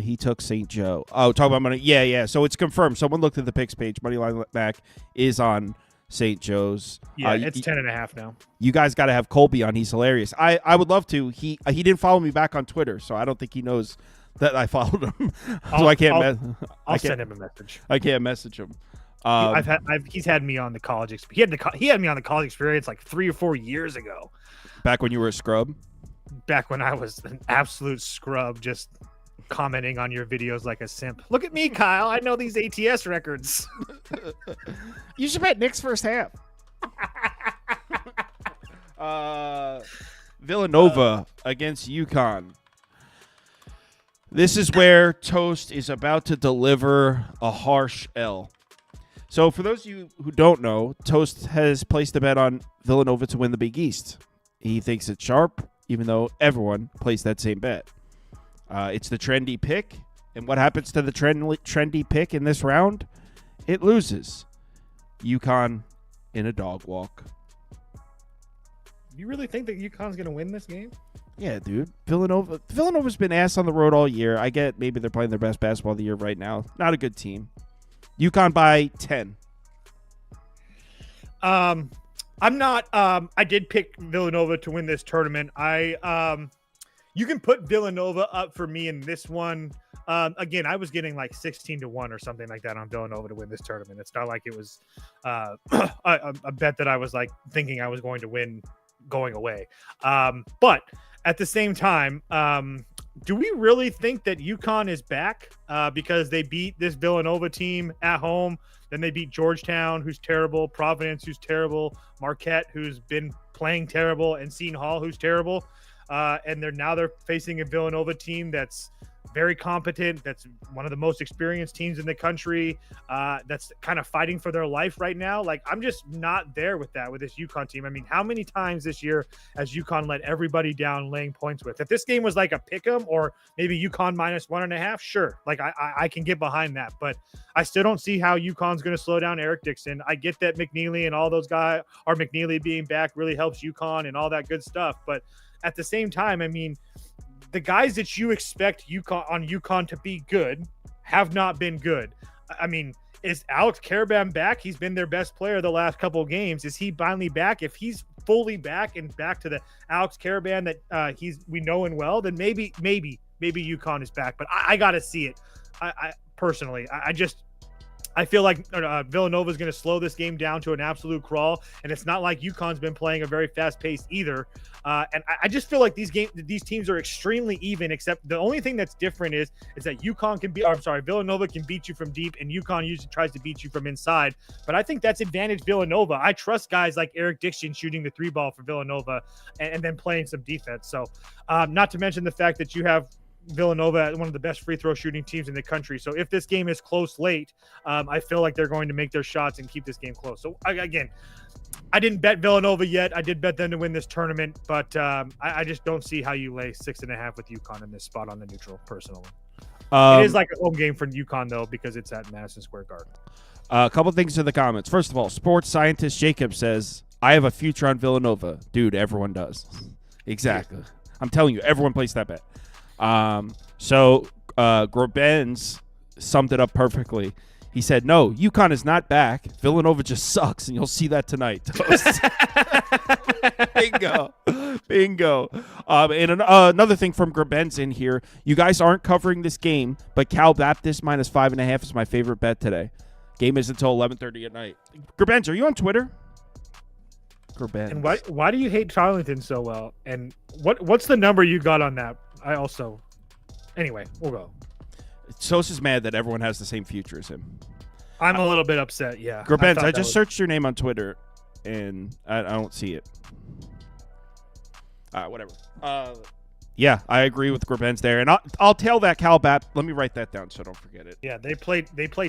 He took St. Joe. Oh, talk about money. Yeah. So it's confirmed. Someone looked at the picks page. Moneyline Mac is on St. Joe's. Yeah, it's 10.5 now. You guys got to have Colby on. He's hilarious. I would love to. He didn't follow me back on Twitter, so I don't think he knows that I followed him. So I can't. I'll send him a message. I can't message him. He's had me on the college experience. He had me on the college experience like 3 or 4 years ago. Back when you were a scrub. Back when I was an absolute scrub, just commenting on your videos like a simp. Look at me, Kyle. I know these ATS records. You should bet Knicks first half. Villanova against UConn. This is where Toast is about to deliver a harsh L. So for those of you who don't know, Toast has placed a bet on Villanova to win the Big East. He thinks it's sharp, even though everyone placed that same bet. It's the trendy pick. And what happens to the trendy pick in this round? It loses. UConn in a dog walk. You really think that UConn's going to win this game? Yeah, dude. Villanova's been ass on the road all year. I get maybe they're playing their best basketball of the year right now. Not a good team. UConn by 10. I'm not. I did pick Villanova to win this tournament. You can put Villanova up for me in this one. Again, I was getting like 16-1 or something like that on Villanova to win this tournament. It's not like it was a bet that I was like thinking I was going to win going away. But at the same time, do we really think that UConn is back because they beat this Villanova team at home? Then they beat Georgetown, who's terrible, Providence, who's terrible, Marquette, who's been playing terrible, and Seton Hall, who's terrible. And they're facing a Villanova team that's very competent, that's one of the most experienced teams in the country, that's kind of fighting for their life right now. Like, I'm just not there with this UConn team. I mean, how many times this year has UConn let everybody down laying points with? If this game was like a pick'em or maybe UConn minus 1.5, sure. Like, I can get behind that, but I still don't see how UConn's going to slow down Eric Dixon. I get that McNeely and all those guys, or McNeely being back really helps UConn and all that good stuff. But at the same time, I mean, the guys that you expect UConn to be good have not been good. I mean, is Alex Karaban back? He's been their best player the last couple of games. Is he finally back? If he's fully back and back to the Alex Karaban that we know and well, then maybe UConn is back. But I got to see it. I personally, I feel like Villanova is going to slow this game down to an absolute crawl, and it's not like UConn's been playing a very fast pace either. And I just feel like these teams are extremely even, except the only thing that's different is that Villanova can beat you from deep, and UConn usually tries to beat you from inside. But I think that's advantage Villanova. I trust guys like Eric Dixon shooting the 3-ball for Villanova and then playing some defense. So not to mention the fact that you have Villanova, one of the best free throw shooting teams in the country. So if this game is close late, I feel like they're going to make their shots and keep this game close. So again, I didn't bet Villanova yet. I did bet them to win this tournament, but I just don't see how you lay 6.5 with UConn in this spot on the neutral, personally. It is like a home game for UConn, though, because it's at Madison Square Garden. A couple things in the comments. First of all, sports scientist Jacob says, I have a future on Villanova. Dude, everyone does. Exactly. I'm telling you, everyone placed that bet. So Grobens summed it up perfectly. He said, no, UConn is not back. Villanova just sucks, and you'll see that tonight. Bingo. And another thing from Grobens in here, you guys aren't covering this game, but Cal Baptist minus 5.5 is my favorite bet today. Game is until 11:30 at night. Grobens, are you on Twitter? Grobens. And why do you hate Tarleton so well? And what's the number you got on that? Anyway, we'll go. Sos is mad that everyone has the same future as him. I'm a little bit upset, yeah. Grobens, I just searched your name on Twitter, and I don't see it. Whatever. Yeah, I agree with Grobens there, and I'll tell that Cal Bap. Let me write that down so I don't forget it. Yeah, they played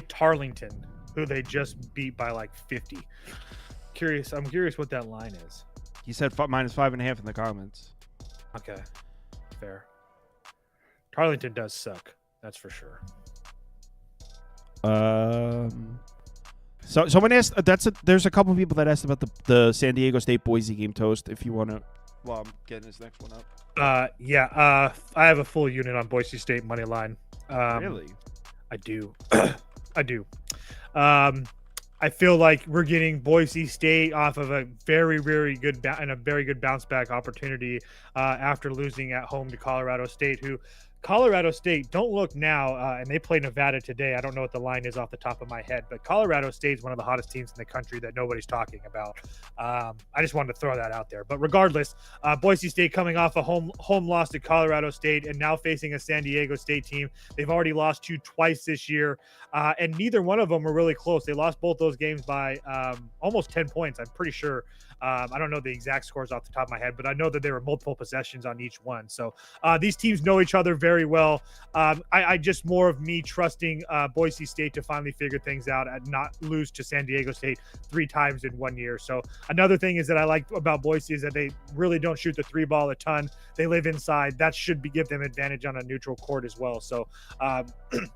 Tarleton, who they just beat by like 50. I'm curious what that line is. He said minus 5.5 in the comments. Okay, fair. Tarleton does suck. That's for sure. So someone asked. There's a couple people that asked about the San Diego State Boise game, Toast. If you want to, well, I'm getting this next one up. I have a full unit on Boise State money line. Really? I do. I do. I feel like we're getting Boise State off of a very, very good and a very good bounce back opportunity after losing at home to Colorado State, who Colorado State, don't look now, and they play Nevada today. I don't know what the line is off the top of my head, but Colorado State is one of the hottest teams in the country that nobody's talking about. I just wanted to throw that out there. But regardless, Boise State coming off a home loss to Colorado State and now facing a San Diego State team. They've already lost to twice this year, and neither one of them were really close. They lost both those games by almost 10 points, I'm pretty sure. I don't know the exact scores off the top of my head, but I know that there were multiple possessions on each one. So these teams know each other very well. I just more of me trusting Boise State to finally figure things out and not lose to San Diego State 3 times in 1 year. So another thing is that I like about Boise is that they really don't shoot the 3 ball a ton. They live inside. That should give them advantage on a neutral court as well. So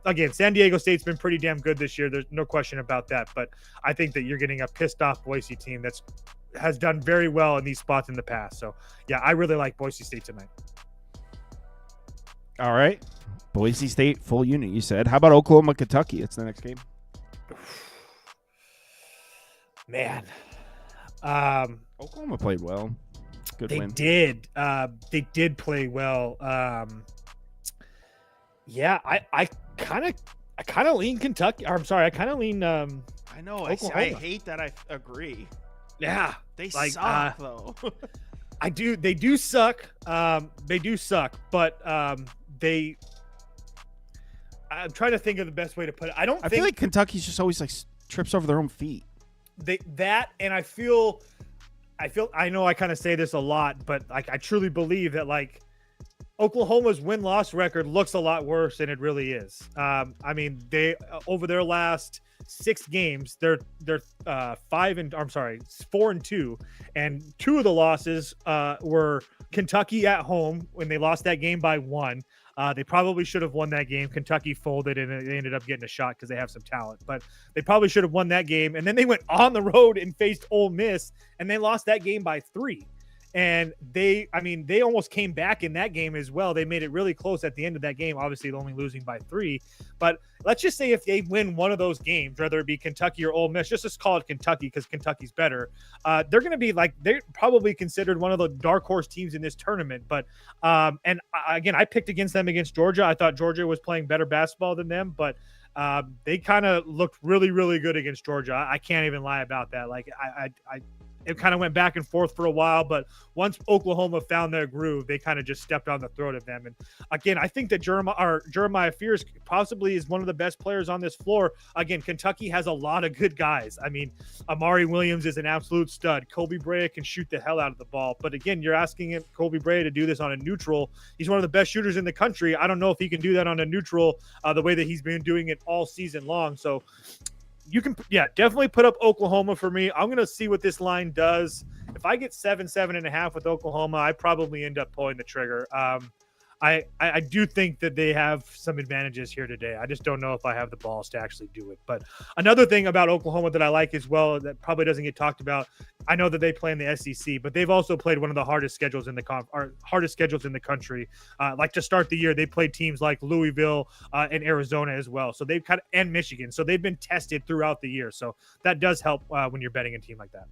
again, San Diego State's been pretty damn good this year. There's no question about that. But I think that you're getting a pissed off Boise team that's has done very well in these spots in the past. So yeah, I really like Boise State tonight. All right. Boise State, full unit, you said. How about Oklahoma, Kentucky? It's the next game. Man. Oklahoma played well. Good win. They did play well. Yeah, I kind of lean Kentucky. Or, I'm sorry, I kind of lean I know. I hate that I agree. Yeah, they suck though. I do. They do suck. They do suck. But I'm trying to think of the best way to put it. I feel like Kentucky's just always like trips over their own feet. And I feel. I know I kind of say this a lot, but like I truly believe that like Oklahoma's win-loss record looks a lot worse than it really is. I mean, they over their last 6 games, they're 4-2, and 2 of the losses were Kentucky at home when they lost that game by 1. They probably should have won that game. Kentucky folded and they ended up getting a shot because they have some talent, but they probably should have won that game. And then they went on the road and faced Ole Miss and they lost that game by 3. And they almost came back in that game as well. They made it really close at the end of that game, obviously only losing by 3. But let's just say if they win one of those games, whether it be Kentucky or Ole Miss, just call it Kentucky because Kentucky's better. They're going to be they're probably considered one of the dark horse teams in this tournament. But again, I picked against them against Georgia. I thought Georgia was playing better basketball than them, but they kind of looked really, really good against Georgia. I can't even lie about that. It kind of went back and forth for a while, but once Oklahoma found their groove, they kind of just stepped on the throat of them. And again, I think that Jeremiah Fears possibly is one of the best players on this floor. Again, Kentucky has a lot of good guys. I mean, Amari Williams is an absolute stud. Kobe Brea can shoot the hell out of the ball. But again, you're asking Kobe Brea to do this on a neutral. He's one of the best shooters in the country. I don't know if he can do that on a neutral the way that he's been doing it all season long. So you can, definitely put up Oklahoma for me. I'm going to see what this line does. If I get 7.5 with Oklahoma, I probably end up pulling the trigger. I do think that they have some advantages here today. I just don't know if I have the balls to actually do it. But another thing about Oklahoma that I like as well that probably doesn't get talked about, I know that they play in the SEC, but they've also played one of the hardest schedules in the country. Like to start the year, they played teams like Louisville and Arizona as well. So they've and Michigan. So they've been tested throughout the year. So that does help when you're betting a team like that.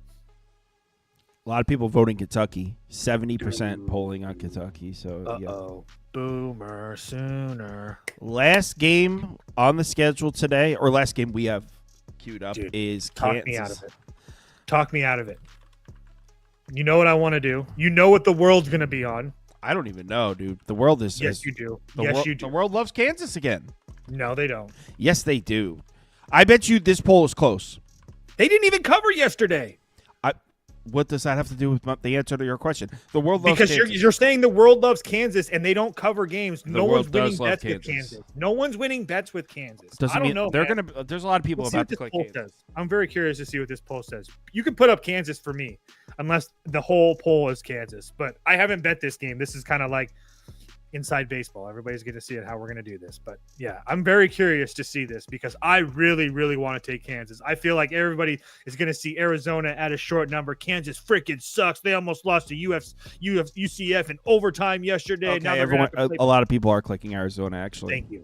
A lot of people voting Kentucky. 70% polling on Kentucky. So Boomer sooner. Last game on the schedule today, or last game we have queued up, is Kansas. Talk me out of it. Talk me out of it. You know what I want to do. You know what the world's going to be on. I don't even know, dude. The world is. Yes, you do. You do. The world loves Kansas again. No, they don't. Yes, they do. I bet you this poll is close. They didn't even cover yesterday. What does that have to do with the answer to your question? The world loves Kansas. Because you're saying the world loves Kansas and they don't cover games. No one's winning bets with Kansas. No one's winning bets with Kansas. I don't know. There's a lot of people about to click Kansas. I'm very curious to see what this poll says. You can put up Kansas for me, unless the whole poll is Kansas. But I haven't bet this game. This is kind of like inside baseball. Everybody's going to see it how we're going to do this. But yeah, I'm very curious to see this because I really, really want to take Kansas. I feel like everybody is going to see Arizona at a short number. Kansas freaking sucks. They almost lost to UCF in overtime yesterday. Okay, now a lot of people are clicking Arizona, actually. Thank you.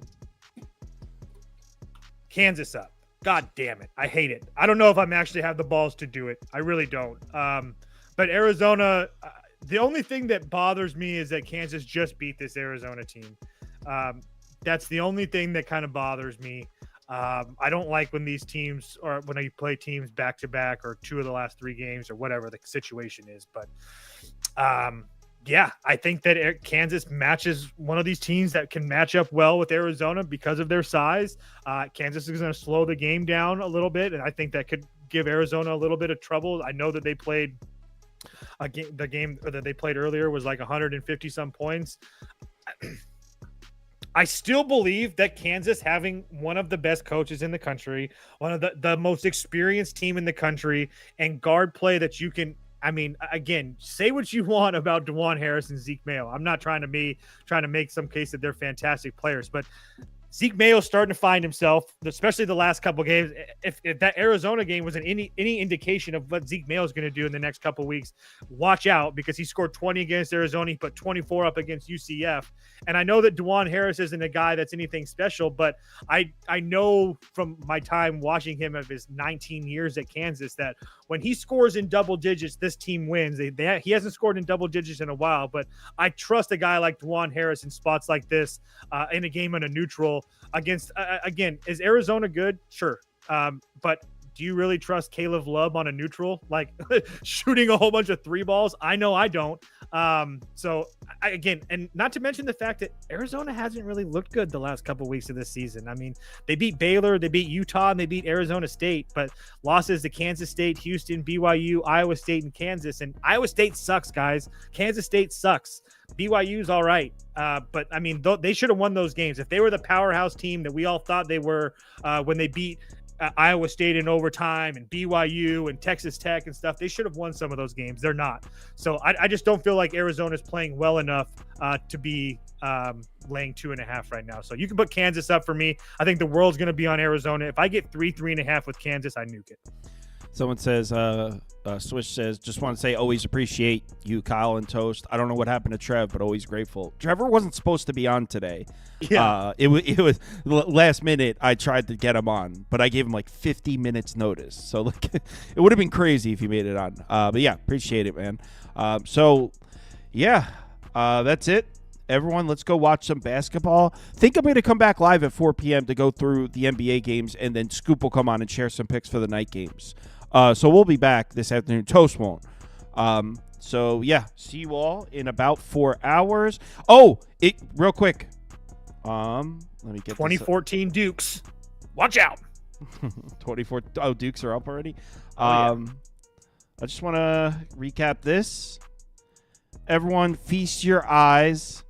Kansas up. God damn it. I hate it. I don't know if I'm actually have the balls to do it. I really don't. But Arizona, the only thing that bothers me is that Kansas just beat this Arizona team. That's the only thing that kind of bothers me. I don't like when these teams or when you play teams back to back or 2 of the last 3 games or whatever the situation is. But yeah, I think that Kansas matches one of these teams that can match up well with Arizona because of their size. Kansas is going to slow the game down a little bit, and I think that could give Arizona a little bit of trouble. I know that they played the game that they played earlier was like 150 some points. I still believe that Kansas, having one of the best coaches in the country, one of the most experienced team in the country, and guard play that you can, I mean, again, say what you want about DeJuan Harris and Zeke Mayo. I'm not trying to make some case that they're fantastic players, but Zeke Mayo's starting to find himself, especially the last couple of games. If that Arizona game was any indication of what Zeke Mayo is going to do in the next couple of weeks, watch out because he scored 20 against Arizona. He put 24 up against UCF. And I know that DeJuan Harris isn't a guy that's anything special, but I know from my time watching him of his 19 years at Kansas that when he scores in double digits, this team wins. He hasn't scored in double digits in a while, but I trust a guy like DeJuan Harris in spots like this in a game on a neutral against, again, is Arizona good? Sure. But do you really trust Caleb Love on a neutral, like shooting a whole bunch of 3 balls? I know I don't. So again, and not to mention the fact that Arizona hasn't really looked good the last couple of weeks of this season. I mean, they beat Baylor, they beat Utah, and they beat Arizona State, but losses to Kansas State, Houston, BYU, Iowa State, and Kansas. And Iowa State sucks, guys. Kansas State sucks. BYU's all right. But I mean, they should have won those games. If they were the powerhouse team that we all thought they were when they beat Iowa State in overtime and BYU and Texas Tech and stuff, they should have won some of those games. They're not. So I just don't feel like Arizona's playing well enough to be laying 2.5 right now. So you can put Kansas up for me. I think the world's going to be on Arizona. If I get 3.5 with Kansas, I nuke it. Someone says, Swish says, just want to say always appreciate you, Kyle and Toast. I don't know what happened to Trev, but always grateful. Trevor wasn't supposed to be on today. Yeah. It was last minute. I tried to get him on, but I gave him like 50 minutes notice. So look, it would have been crazy if he made it on. But yeah, appreciate it, man. So yeah, that's it. Everyone, let's go watch some basketball. Think I'm going to come back live at 4 p.m. to go through the NBA games, and then Scoop will come on and share some picks for the night games. So we'll be back this afternoon. Toast won't. So, yeah, see you all in about 4 hours. Oh, real quick. Let me get 2014 Dukes. Watch out. 24. Oh, Dukes are up already. Yeah. I just want to recap this. Everyone, feast your eyes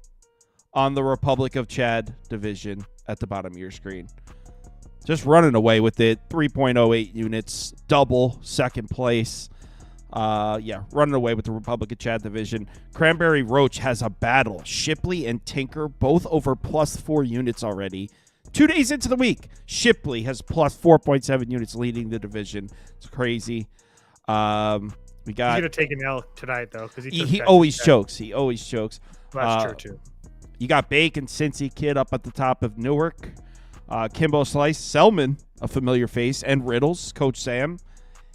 on the Republic of Chad division at the bottom of your screen. Just running away with it. 3.08 units, double second place. Yeah, running away with the Republic of Chad division. Cranberry Roach has a battle. Shipley and Tinker both over +4 units already. 2 days into the week, Shipley has +4.7 units leading the division. It's crazy. We got. He's gonna take an L tonight though, because he always chokes. He always chokes. That's true too. You got Bake and Cincy Kid up at the top of Newark. Kimbo Slice, Selman, a familiar face, and Riddles, Coach Sam.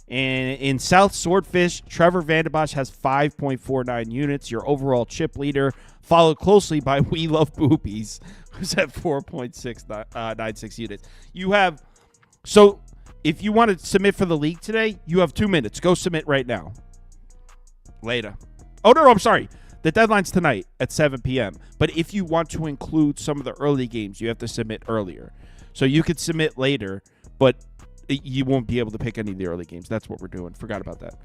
And in South Swordfish, Trevor Vanderbosch has 5.49 units, your overall chip leader, followed closely by We Love Boobies, who's at 4.96 units. You have, so if you want to submit for the league today, you have 2 minutes. Go submit right now. Later. Oh, no, I'm sorry. The deadline's tonight at 7 p.m. But if you want to include some of the early games, you have to submit earlier. So you could submit later, but you won't be able to pick any of the early games. That's what we're doing. Forgot about that.